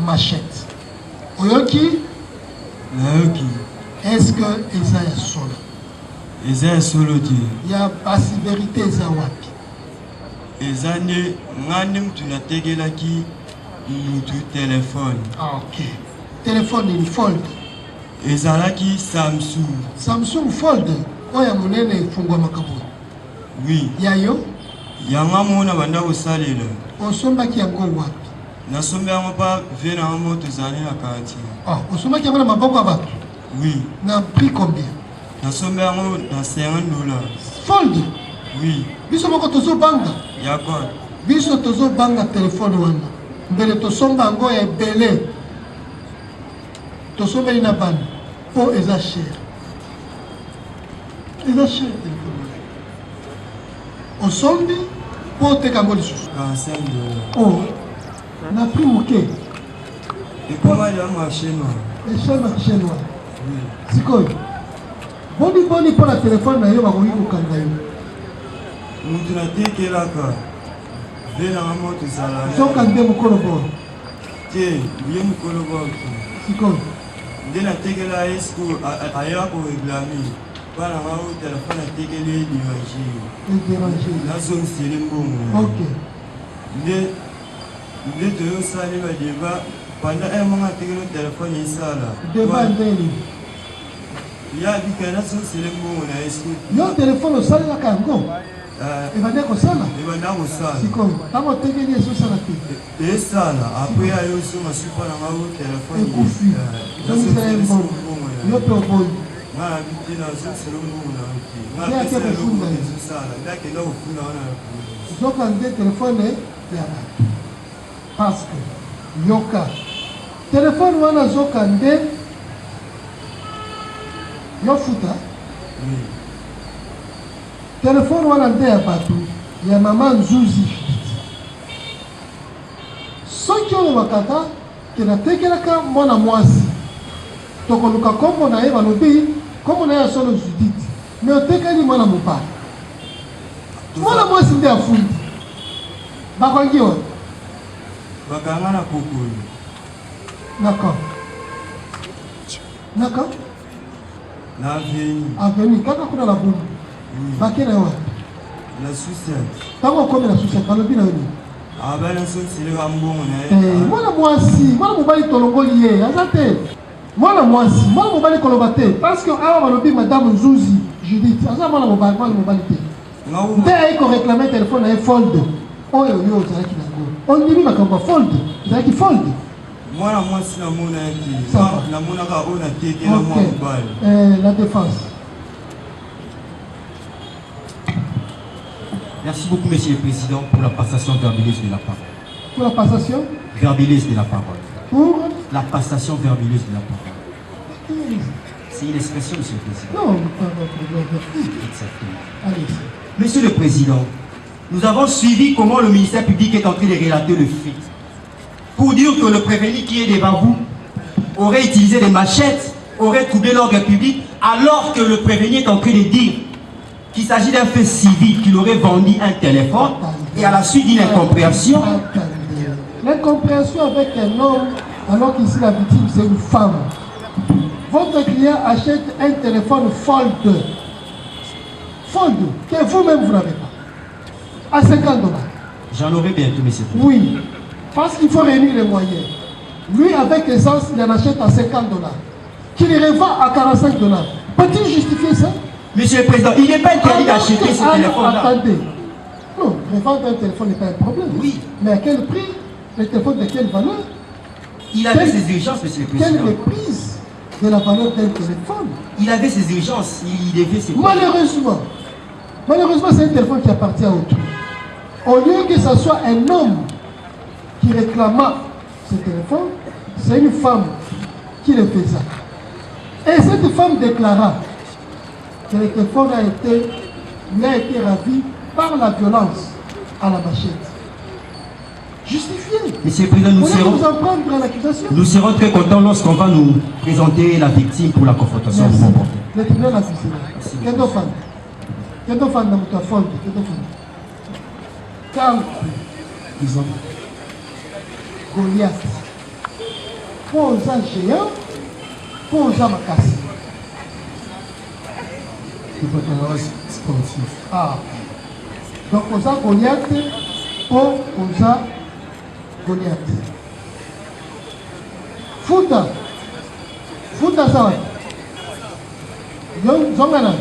machette. Oyoki? Nayoki. Est-ce que eza ya solo? Eza ya solo te. Ya basi vérité eza wapi? Eza ne ngande mtu nategelaki mutu telefone. Ah, ok. Téléphone in fold. Ezalaki Samsung. Samsung Fold. Oya munene ifungwa makaburi. Oui. Yayo? Yanga mona banda kosalela. Osombaki yango wapi? Nasomba yango pa vena yango moto ezali na quartier. Ah, osombaki yango na maboko ya bato? Oui. Na prix combien? Nasomba yango na $50. Fold? Oui. Biso moko tozobanga? Yako. Biso tozobanga telefone wana. Mbele tosomba yango ya ebele. Tosombeli na bana. Po eza cher. Eza cher telefone. Osombi po oteka yango lisusu. $45. Oh. Na prix moke. Ekoma ya marché noir. Echelle marché noir. Oui. Sikoyo. Boni po na telefone na yo bakoki kokanga yo. Mutu natekelaka Vena moto sala. Zoka nde mukolo bo. Tie, ye mukolo bo. Siko. Nde na tekela esku aya ko reglami. Bana ngao telefone tekele di wanji. Interagir. Na zone sele mbongo. OK. Nde to yo sala ba deba pendant un moment tekele telefone sala. Débat ndeni. Ya bikana zone sele mbongo na esku. Yo téléphone sala la kango. Evanda kosala. Evanda kosala. Siko. Tango tekeli eso sala te. Esala après ayo so masupa na ngao telefone. Ekufi. Yo pe oboyi. Mara bitina zo sele mbongo na oki. Ya ke kufunda. Sala ndake ndo kufunda wana. Zoka nde téléphone ya ba. Parce que yoka téléphone wana zoka nde yo futa. Téléphone wana nde ya bato ya mama Nzuzi. Soki oyo bakata ke natekelaka mwana mwasi tokoluka kombo na ye balobi kombo na ye solo Judith me otekeli mwana mobali mwana mwasi nde afundi bakongi oyo bakanga na kokoli. D'accord. D'accord. Na aveni. Aveni kaka kuna la boum. Bakena wa. Na suicide. Tango komi na suicide balobi na yoni. Abana so sile ka mbongo na ye. Mwana mwasi, mwana mobali tolongoli ye, azate. Mwana mwasi, mwana mobali koloba te parce que awa balobi madame Nzuzi Judith, aza mwana mobali te. Te ayi ko réclamer téléphone na ye fold. Oyo yo ozalaki nango. Ondimi makambo fold. Ozalaki fold. Mwana mwasi na mona yaki. Na mona ka ona teke na mwana mobali. La défense. Merci beaucoup, Monsieur le Président, pour la passation verbileuse de la parole. Pour la passation verbileuse de la parole. Pour la passation verbileuse de la parole. C'est une expression, Monsieur le Président. Non, exactement. Allez. Monsieur le Président, nous avons suivi comment le ministère public est en train de relater le fait. Pour dire que le prévenu qui est devant vous aurait utilisé des machettes, aurait troublé l'ordre public, alors que le prévenu est en train de dire qu'il s'agit d'un fait civil, qu'il aurait vendu un téléphone, et à la suite d'une incompréhension. L'incompréhension avec un homme, alors qu'ici la victime c'est une femme. Votre client achète un téléphone Fold. Fold, que vous-même vous n'avez pas. À 50 $. J'en aurai bientôt, monsieur. Oui, parce qu'il faut réunir les moyens. Lui, avec essence, il en achète à 50 $. Qu'il revend à 45 $. Peut-il justifier ça? Monsieur le Président, il n'est pas interdit d'acheter ce téléphone-là. Attendez. Non, revendre un téléphone n'est pas un problème. Oui. Mais à quel prix? Le téléphone de quelle valeur? Il avait ses urgences, monsieur le Président. Quelle méprise de la valeur d'un téléphone? Il avait ses urgences, il devait ses... Malheureusement, c'est un téléphone qui appartient à autrui. Au lieu que ce soit un homme qui réclama ce téléphone, c'est une femme qui le faisait. Et cette femme déclara que le téléphone lui a été ravi par la violence à la machette. Justifié. Monsieur le Président, nous serons très contents lorsqu'on va nous présenter la victime pour la confrontation. Le tribunal a visé. Quel fan? Quel fan dans ta folle? Quel fan? Calme. Ils ont Goliath. Pour un géant, pour un macasse. Il faut avoir sportif. Ah. Donc, on a Goliath pour on a Goliath. Futa ça. Zongana.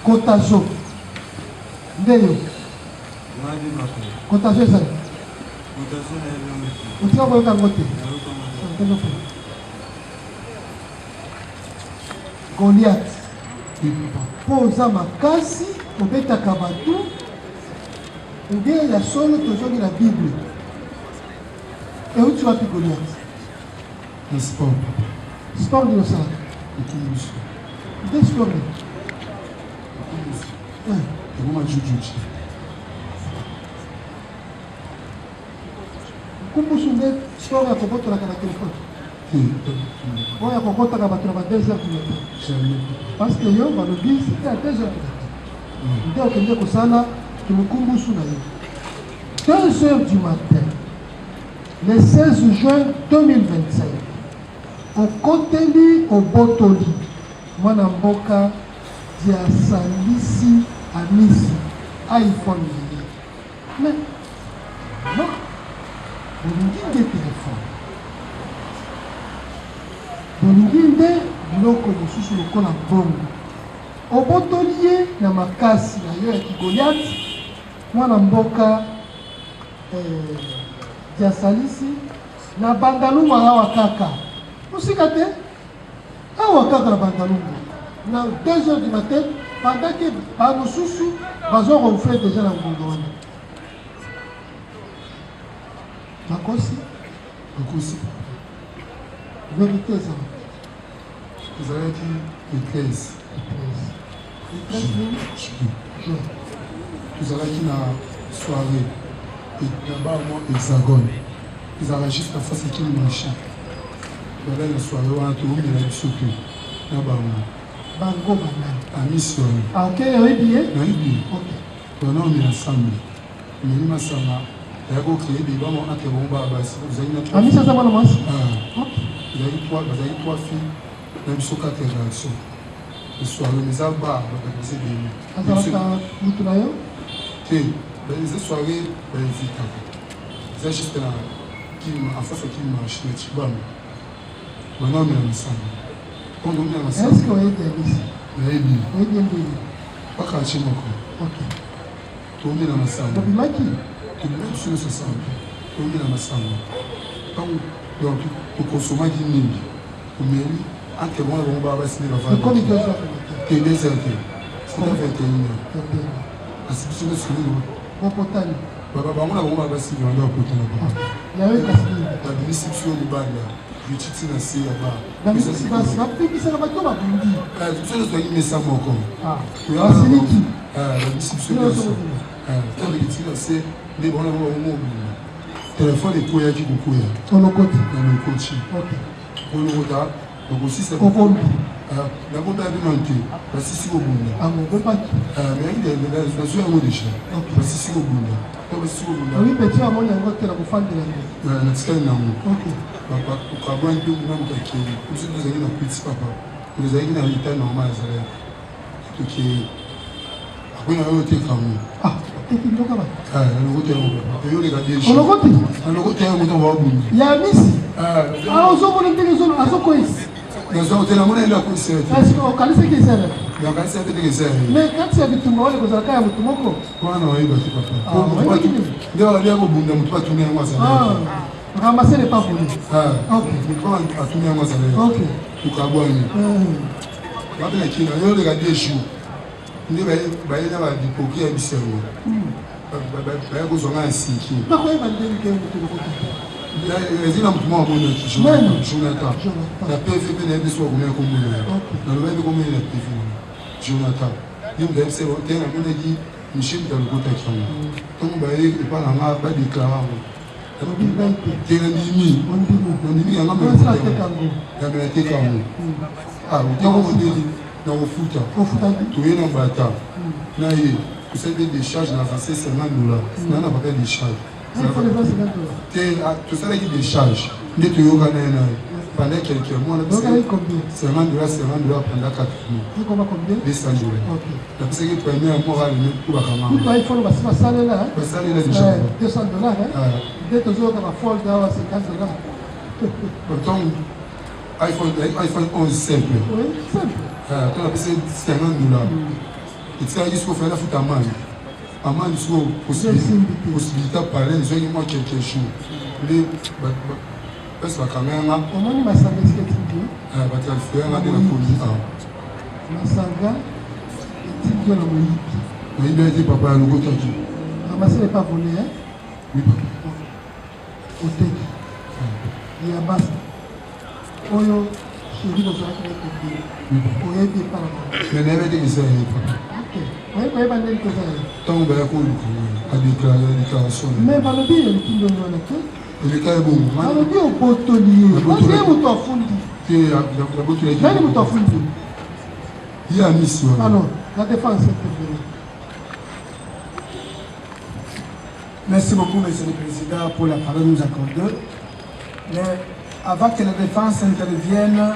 Kotazo. Ndeyo. Kotazo ça. Utika kwa ngote. Goliath. Poza makasi, obetaka bato. Oubien ya solo tozongi la Bible. Et où tu vas plus Goliath? Le sport. Sport de ça. Des sports. Comment tu juges? Kumbusu nde sport ya kobotola kana téléphone. oyo akokotaka bato na ba 2 heures du matin parce que yo balobi c'était à 2 heures du matin nde okende kosala kimokumbusu na yo 2 heures du matin le 16 juin 2025 okoteli obotoli mwana mboka diasalisi amisi iPhone mais non bolingi nde telefone bolingi nde biloko mosusu lokola bongo obotoli ye na makasi na yo ya kigoliati mwana mboka diasalisi na bandalungu awa kaka mosika te awa kaka na bandalungu na 2 heures du matin pendant que bamosusu bazoronfle déjà na ngongo wana bakosi vérité ezala ezalaki le 13 tozalaki na soirée na bar mwa hexagone ezalaka juste na face ekili marché tozalaki na soirée wana toomela biso te na bango banani amisi wana ok oyebi ye nayebi tona omela ensemble omeli masanga ayaki okreye bibamo entre bango baa basi ozali na amisi aza mwana mwasi bazali 3 filles na biso 4 réaction soirée mais eza bar bakakise bemi azalaka mutu na yo te eza soirée bainvitaka eza juste na en face ya kili marché na cibama bana omela masanga Quand on est ensemble, est-ce que vous êtes ici? Oui, oui, oui. Pas caché mon corps. Ok. Tout le monde est ensemble. Vous êtes qui? Tout le monde est ensemble. Tout le monde est ensemble. Donc, tu consommes du nid. Tu mets entre moi et mon baba, c'est la vente. Comme 2 heures. T'es déserté. C'est la 21h. La situation est sur nous. Bon potani. Baba, on a mon baba, c'est le potani. Il y a eu la bénédiction du bal là. Vititi na se ya ba. Bapekisa na bato babundi. Biso tozwaki mesa moko. Basiliki. Babisi biso nyonso. Ntango ekiti na se nde bona bango mobima. Telefone ekoyaki kokoya. Olokoti. Na lokoti. Olokota okosisa. Kokombi. Nakota bino te. Basisi kobunda. Amobopaki. Mais nazwi yango deja. Basisi kobunda. Oui, petit amoni yango te na kofandela ngo. Na tikali nango. Ok. Ukabwa ndio mwana mtakeni. Usi tuzali na kwiti papa. Tuzali na lita normal zale. Tuki akuna yo te kamu. Teki ndoka ba. Lokote yango. Yo le gadie. Lokote. Lokote yango ndo wabundi. Ya misi. Ozoko ndenge zo azoko isi. Nazo tena mwana enda kuisema. Est-ce que okalise ki sera? Ya kalise te ke sera. Mais quand tu habites moi le kozaka ya mutu moko. Bwana waiba ti papa. Ndio wale yako bunda mtu patumia yango sana. Ramasser les pas volés. Ok. Quand atumia yango sana. Ok. Ukabwani. Wapela kina yo le gadie shu. Ndio baye na ba dipoki ya bisengo. Baye kozonga asiki. Bakoyeba ndenge ke mutu lokoto. Ezina mtu mwa mwana Jonathan. La PVP na yebiso komela komela. Na lo bebe komela na PVP. Jonathan. Yim da yebse tena mwana ki Michel da lokota kyango. Tongo baye epa na nga ba déclarer ngo. Tena ndimi. Ndimi yanga me. Ya me te kango. Utako modeli na ofuta. Tuye na bata. Na ye. Vous savez des charges na avancé seulement $. Na na pas des charges. Tout ça qui décharge. Dès que tu as pendant quelques mois, c'est $50 pendant 4 mois. Comment combien? $200. La personne qui premier mois va le pour la caméra. Tout iPhone va se passer là. Ça là déjà. $200. Dès que tu as la fold là, c'est $15. Pourtant, iPhone 11 simple. Oui, simple. Tu as passé $50. Et tu as dit ce qu'il faut faire la foot à main. Amani sio possibilité de parler ils ont moi quelque chose les parce que quand même on m'a sangé ce que tu dis bah tu as fait un de la police masanga tu dis le oui oui bien dit papa le goût qui ramasser les pas volés hein oui au tête il y a bas oyo chéri de ça qui est oyo qui parle mais n'avait dit ça oui, oui, bandel que ça. Tant que vous avez déclaration. Mais par le biais de qui donne le Le cas est bon. alobi obotoli ye moto afundi nani moto afundi il y a mission. alors la défense intervient. Merci beaucoup, Monsieur le Président, pour la parole nous accordée. Mais avant que la défense intervienne,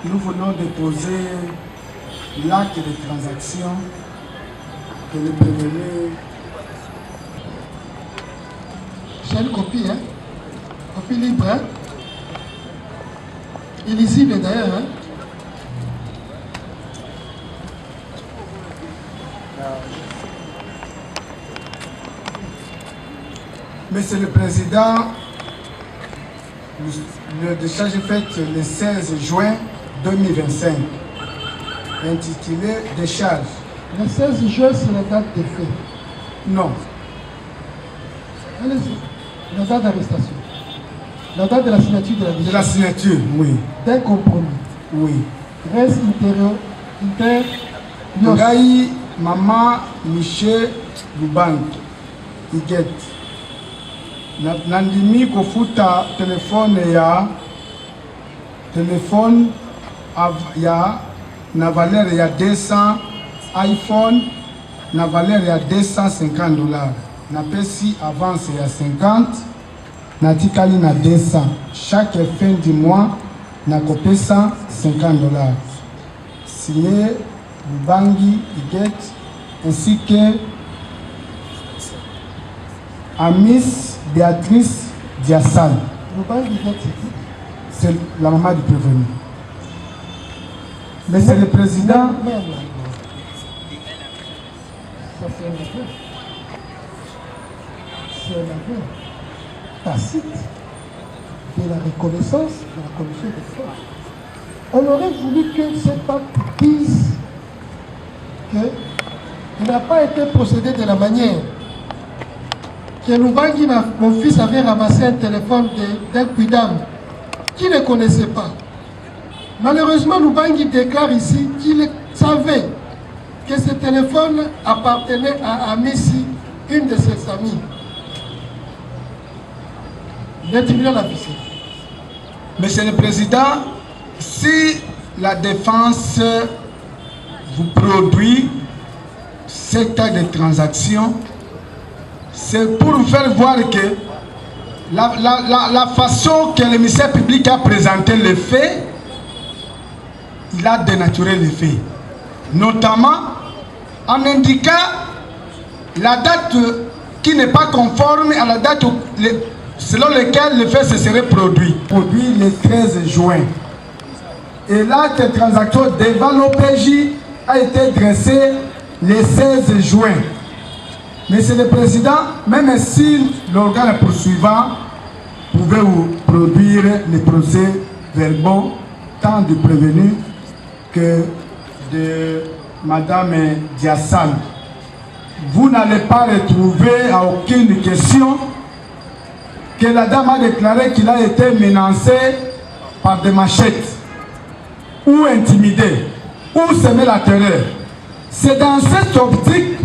nous voulons déposer l'acte de transaction que le prévenu. J'ai une copie, hein? Copie libre, hein? Illisible d'ailleurs, hein? Monsieur le Président, le décharge est fait le 16 juin 2025, intitulé Décharge. Le 16 juin, c'est la date de fait. Non. Allez-y. La date d'arrestation. La date de la signature de la décharge. De la signature, oui. D'un compromis. Oui. Reste inter. Ngai, Maman, Michel, Lubank, Iget. Nandimi kofuta telefone ya na valeur ya 200 iPhone na valeur ya $250. Na pesi avance ya 50 na tikali na 200. Chaque fin du mois na kopesa $50. Signé Lubangi Iget ainsi que Amis Béatrice Diassal. C'est la maman du prévenu. Monsieur le Président, Ça, c'est un aveu. C'est un aveu tacite de la reconnaissance de la commission des forces. On aurait voulu que cet acte dise qu'il n'a pas été procédé de la manière que Lubangi, mon fils, avait ramassé un téléphone d'un Quidam qu'il ne connaissait pas. Malheureusement, Lubangi déclare ici qu'il savait que ce téléphone appartenait à Amissi, une de ses amies. Le tribunal a visé. Monsieur le Président, si la défense vous produit cet acte de transaction, c'est pour vous faire voir que la façon que le ministère public a présenté les faits, il a dénaturé les faits. Notamment en indiquant la date qui n'est pas conforme à la date selon laquelle le fait se serait produit. Produit le 13 juin. Et l'acte de transaction devant l'OPJ a été dressé le 16 juin. Monsieur le Président, même si l'organe poursuivant pouvait vous produire les procès verbaux tant du prévenu que de Madame Diassal, vous n'allez pas retrouver à aucune question que la dame a déclaré qu'il a été menacé par des machettes ou intimidé ou semer la terreur. C'est dans cette optique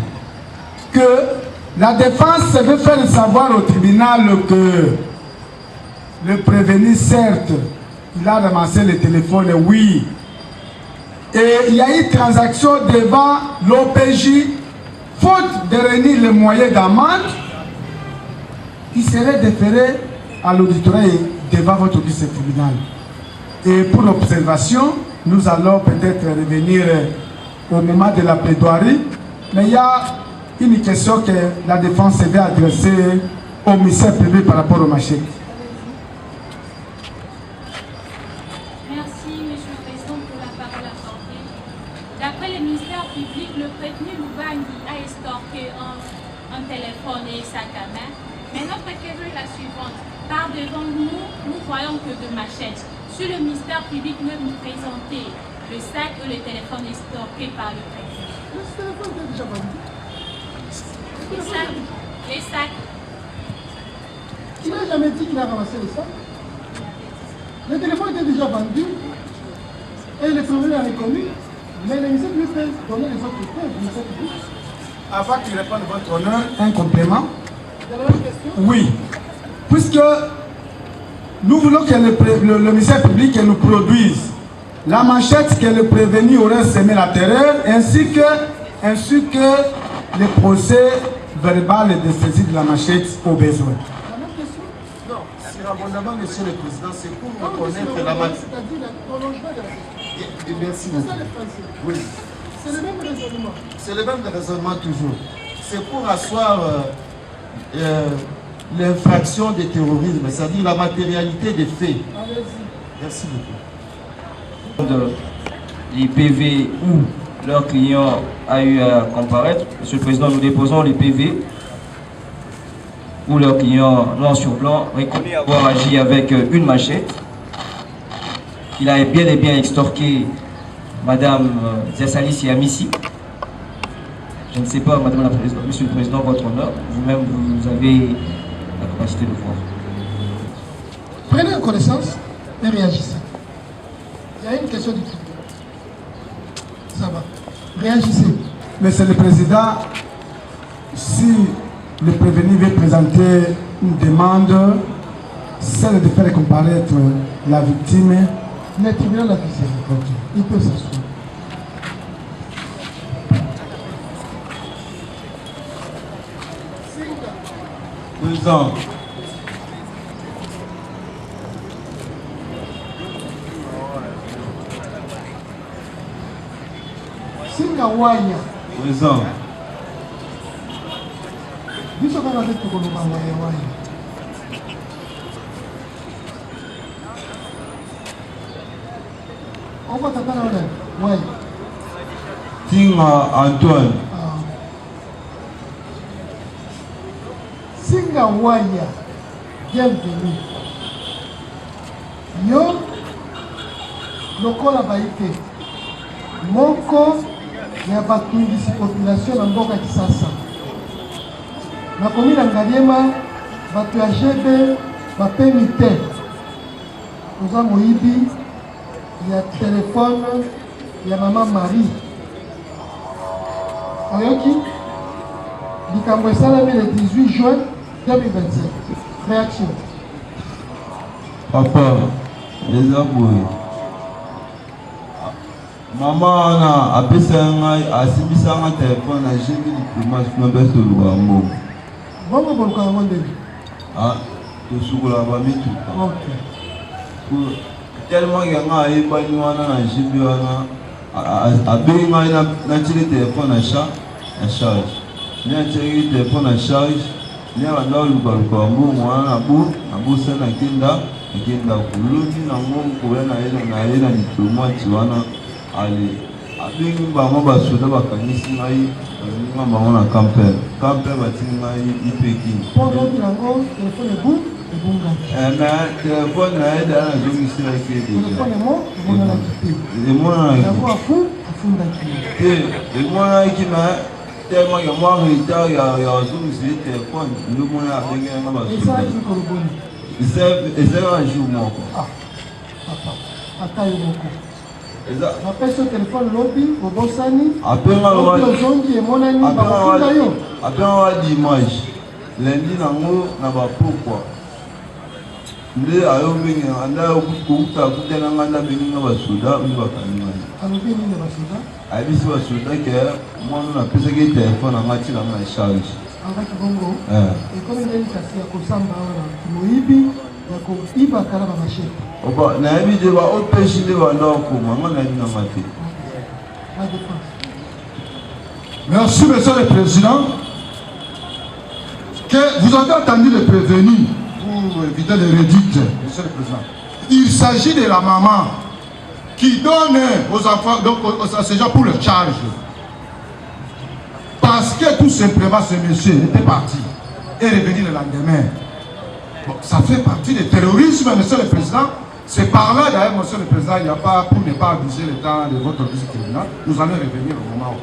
que la défense veut faire savoir au tribunal que le prévenu, certes, il a ramassé le téléphone, oui. Et il y a eu transaction devant l'OPJ, faute de réunir les moyens d'amende, qui serait déféré à l'auditorat devant votre vice-tribunal. Et pour l'observation, nous allons peut-être revenir au moment de la plaidoirie, mais il y a une question que la défense devait adresser au ministère public par rapport au marché. Merci, Monsieur le Président, pour la parole accordée. D'après le ministère public, le prévenu Lubangi a escorté un téléphone et sac à main. Mais notre question est la suivante. Par devant nous, nous voyons que de machettes. Sur le ministère public, nous présenter le sac et le téléphone escorté par le prévenu. Le téléphone est déjà vendu. Les sacs. Il n'a jamais dit qu'il a ramassé les sacs. Le téléphone était déjà vendu et le prévenu l'a reconnu. Mais le ministère lui peut donner les autres preuves. Avant qu'il réponde votre honneur, un complément. Vous avez une question? Oui. Puisque Nous voulons que le ministère public nous produise la manchette que le prévenu aurait semé la terreur, ainsi que le procès verbal de saisie de la manchette au besoin. Non, c'est abondamment, monsieur le président, c'est pour reconnaître la matière. Merci beaucoup. Oui. C'est le même raisonnement. C'est le même raisonnement toujours. C'est pour asseoir l'infraction de terrorisme, c'est-à-dire la matérialité des faits. Merci beaucoup. Les PV où leur client a eu à comparaître, Monsieur le Président, nous déposons les PV où leur client, noir sur blanc, reconnaît avoir agi avec une machette. Il a bien et bien extorqué Madame Ziasali Siamissi. Je ne sais pas, Madame la Présidente, Monsieur le Président, votre honneur, vous-même, vous avez la capacité de voir. Prenez connaissance et réagissez. Il y a une question du public. Ça va. Réagissez. Monsieur le Président, si le prévenu veut présenter une demande, celle de faire comparaître la victime, le tribunal l'a visé. Il peut s'asseoir. Président. Singa wanya. Président. Biso kama vetu koloma wanya. On va t'appeler là. Ouais. Tinga Antoine. Singa wanya. Bienvenue. Yo lokola baike. Moko ya batungisi population na mboka Kisasa. Na komina Ngaliema batu ya jebe bapemi te. Oza moyibi ya telefone ya mama Marie. Oyoki likambo esalami le 18 juin 2025. Réaction. Papa, les aboués. Maman a appelé à Sibisanga téléphone, a géré diplomate, je m'appelle sur le Wambo. Bongo bongo à mon début. Ah, tu soukou la bami tout. Ok. Tellement qu'il y a un ébani wana na jibi wana, a béni na tiré téléphone à charge. Ni a tiré téléphone à charge, ni a vanda luka Wambo wana na bu sana kinda kuluni na ngongo kuwena na diplomate wana. Ali, abingi bango basoda bakanisi ngai balinga bango na campel batini ngai ipeki mais telefone na ye dala nazongisila ke emonaki me tellement ya mwa retard ya ozongisili telefone ndomona abengelanga basoda ezalaka jour moko appelle ce téléphone lobby, au Bossani. Après dimanche, lundi nango na ba pourquoi. Nde ayo mingi anda okuta kutena nganda mingi na basoda ni bakanima. Alobi ni na basoda? Ayebisi basoda ke mwana na pesa ke téléphone ngati na na charge. Angaki bongo. Et comme il est kasi ya kosamba wana moyibi ya koiba kala ba machete. Oba na yebi de ba opeshi de ba ndoko mama na ni na mate. Merci, Monsieur le Président. Que vous avez entendu le prévenu pour éviter les redites, Monsieur le Président. Il s'agit de la maman qui donne aux enfants, donc à ces gens pour leur charge. Parce que tout simplement ce monsieur était parti et revenu le lendemain. Bon, ça fait partie du terrorisme, Monsieur le Président. C'est par là d'ailleurs, Monsieur le Président, il n'y a pas, pour ne pas abuser le temps de votre visite tribunal, nous allons revenir au moment où.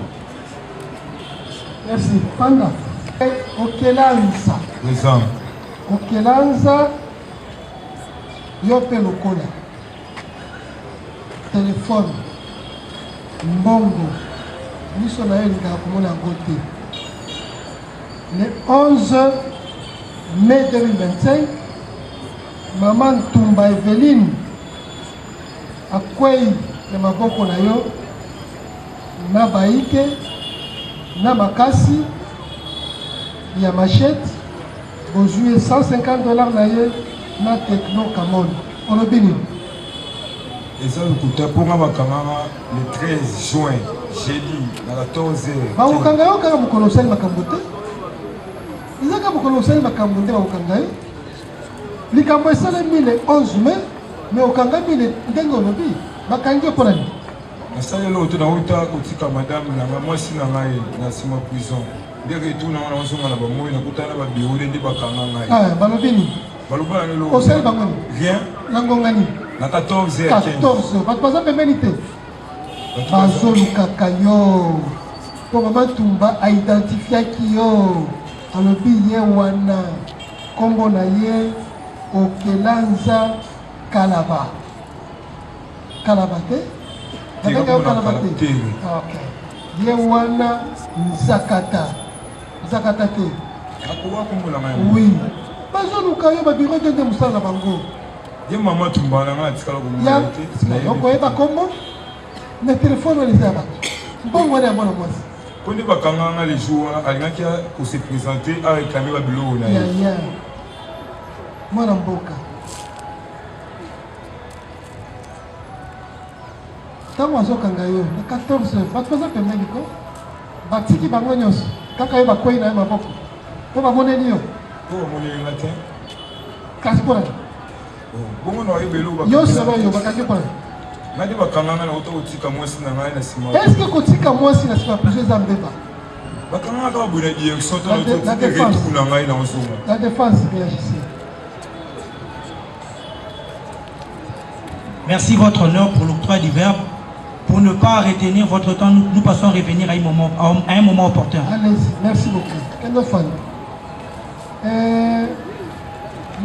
Merci. Panda. Okelanza. Présent. Okelanza. Yope Lokola. Téléphone. Mbongo. Niso na yeli kumona ngote. Le 11 mai 2025, Maman Tumba Eveline akwei na maboko na yo na baike na makasi ya machette bozue $150 na ye na Techno Camon olobini eza lokuta mponga bakangaka le 13 juin jeudi na 14h bakokanga yo kaka mokolo osali makambo te eza kaka mokolo osali makambo nde bakokanga yo likambo esalemi le 11 mai mais okangami ndenge olobi bakangi yo mpo nani nasali eloko te nauta kotika madame nanga mwasi na ngai na nsima prison nde retour nanga naozonga na bamoi nakutana babiro nde bakanga ngai balobi nini balobana lelo osali bango nini rien na ngonga nini na 14h bato baza pembeni te bazolukaka yo mpo mama Tumba aidentifiaki yo alobi ye wana nkombo na ye Okelanza Kalaba te babenga yo Kalaba te ye wana Nzakata te oui bazoluka yo babiro tende mosala na bango ye mama Tumba nanga atikala okoyeba kombo na telefone wana eza ya bato mbongo wana ya mwana mwasi mpo nde bakanganga le jour wana alingaki kose présente areklame babiloko na ye mwana mboka ntango azokanga yo na 14 bato baza pembeni ko batiki bango nyonso kaka yo bakwei na ye maboko mpo bamoneli yo mpo bamonelinga te kasi mpo nani bongo na oyebeli yo solo yo bakangi mpo nani nadi bakanganga na ota kotika mwasi na ngai na nsima eske kotika mwasi na nsima plusieurs eza mbeba bakanganga kaka boye na direction retour na ngai na ozonga la défense réagissait. Merci votre honneur pour l'octroi du verbe. Pour ne pas retenir votre temps, nous passons à revenir à un moment opportun. Allez-y, merci beaucoup. Kendo fan.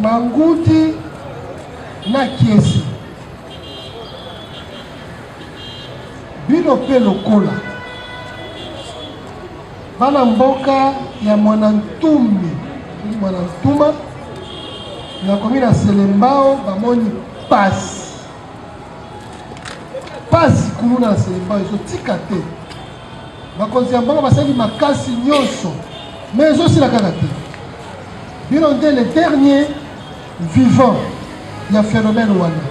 Manguti na kiesi. Bino pe lokola. Bana mboka ya Mwanantumi. Mwanantuma. Na komina Selembao bamoni pasi. Pasi kuluna na Selembao ezotika te. Bakonzi ya mboka basali makasi nyonso. Mais ezosila kaka te. Bino nde le dernier vivant ya phénomène wana.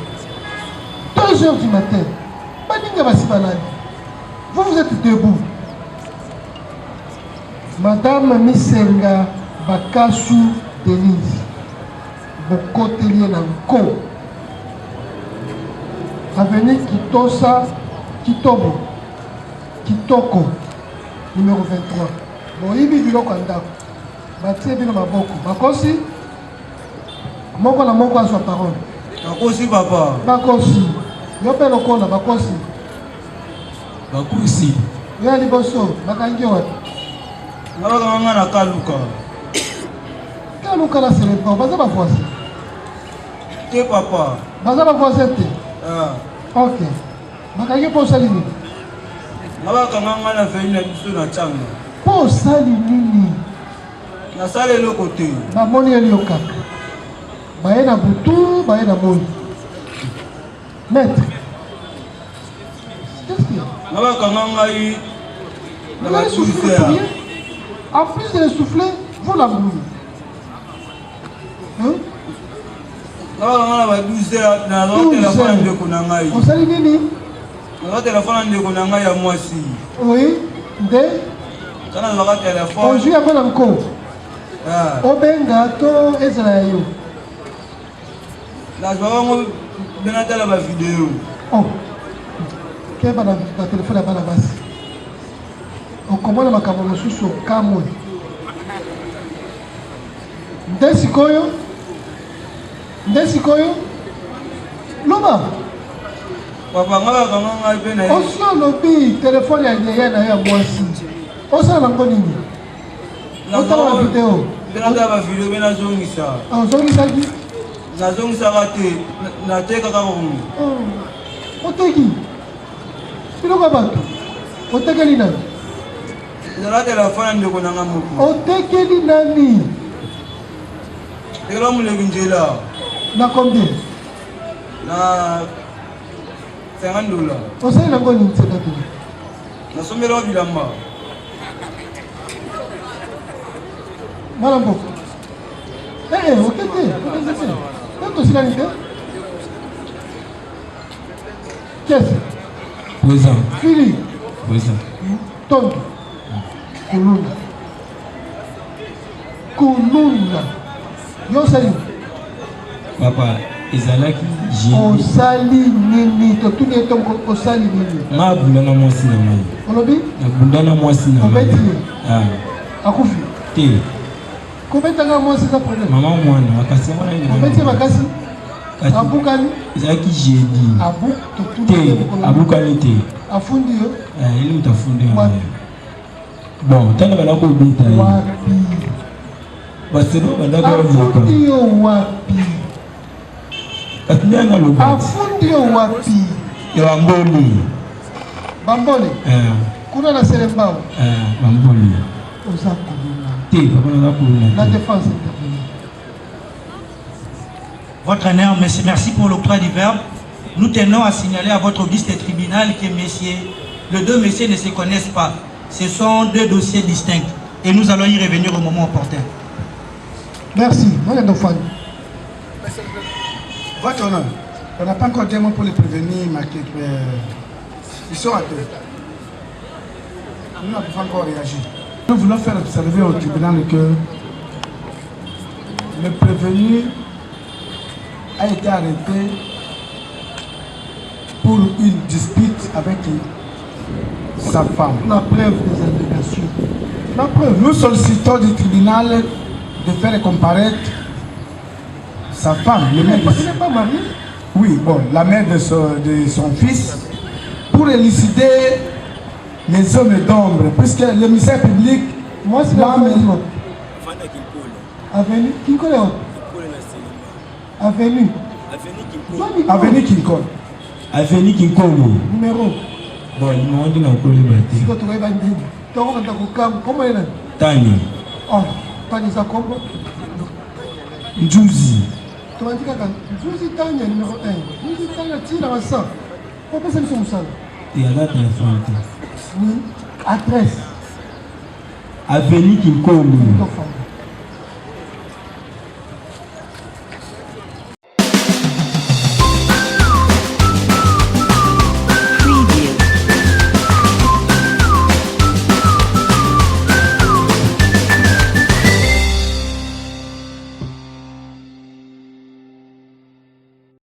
2h du matin. Baninga basibalani. Vous êtes debout. Madame Misenga Bakasu Denise. Bokotelier na nko. Avenue Kitosa Kitobo. Kitoko. Numéro 23. Bon, ibi biloko andako. Batie bino maboko. Bakosi. Moko na moko azwa parole. Bakosi papa. Bakosi. Yo pe lokola bakosi. Bakosi. Yo liboso bakangi wapi? Nabakanga na kaluka. Kaluka na Selembao baza ba voisin. Te papa. Baza ba voisin te. Ok. Bakangi po sali nini? Nabakanga na veni na biso na changa. Po sali nini? Na sale loko te. Bamoni elio kaka. Baye na butu, baye na moni. Maître. Qu'est-ce qu'il y a? Vous allez souffler combien? En plus de souffler, vous la brûlez. Hein? On s'est dit nini? Oui. On joue avec encore. Obenga to Israël. Oh. Quel est le téléphone à la base? On commande ma caméra sur le Cameroun. Ndesikoyo. Loma. Papa ngala kanga pena. Osio lobi téléphone ya yeye na ya mwasi. Osa na ngoni. Otala video. Bena ba video bena zongisa. Ah zongisa ki? Na zongisa kate na teka ka ngomu. Oteki. Biloko bato. Otekeli nani? Zara telefone ndeko nanga moko. Otekeli nani? Elo muleki njela. Na combien? Na 50 $. On sait la bonne initiative. Na somelo bilamba. Malambo. Ok. Quanto c'est l'année? Qu'est-ce? Présent. Fili. Présent. Tonto. Kulunda. Yo sali. Papa, ezalaki génie. Osali nini? To tout est comme osali nini? Ma bundana mwasi na mai. Olobi? Na bundana mwasi na mai. Ah. Akufi. Te. Combien de temps moi c'est ça problème? Maman mwana wakasi mwana ni. Combien de makasi? Abukani. Ezalaki génie. Abu to tout. Te. Abukani te. Afundi yo. Ili utafundi. Bon, tana bana ko bita. Wapi. Basero bana ko bita. Afundi yo wapi. Katinyanga lo. Afundi yo wapi. Yo amboni. Bambole. Kuna na Selembao. Bambole. Oza kuluna. Te, papa na kuluna. La défense intervenue. Votre honneur, merci pour l'octroi du verbe. Nous tenons à signaler à votre auguste tribunal que les deux messieurs ne se connaissent pas. Ce sont deux dossiers distincts. Et nous allons y revenir au moment opportun. Merci. Voilà Votre honneur, on n'a pas encore dit un mot pour les prévenir, mais ils sont à terre. Nous n'avons pas encore réagi. Nous voulons faire observer au tribunal que le prévenu a été arrêté pour une dispute avec sa femme. La preuve des allégations. La preuve. Nous sollicitons du tribunal de faire comparaître sa femme, le mère de... n'est pas marié? Oui, bon, la mère de son fils, pour élucider les hommes d'ombre, puisque le ministère public... Moi, c'est la maison. Avenue Kinkole. Avenue. Avenue Kinkole. Avenue Kinkole. Numéro. Bon, numéro de l'encole bâti. Si tu as un peu de comment est-ce? Tani. Oh, Tani ça comment? Njuzi. Tu m'as dit que Njuzi Tani numéro 1. Njuzi Tani tire à ça. Pourquoi c'est comme ça? Et à la téléphone. Oui. Adresse. Avenue Kinkole.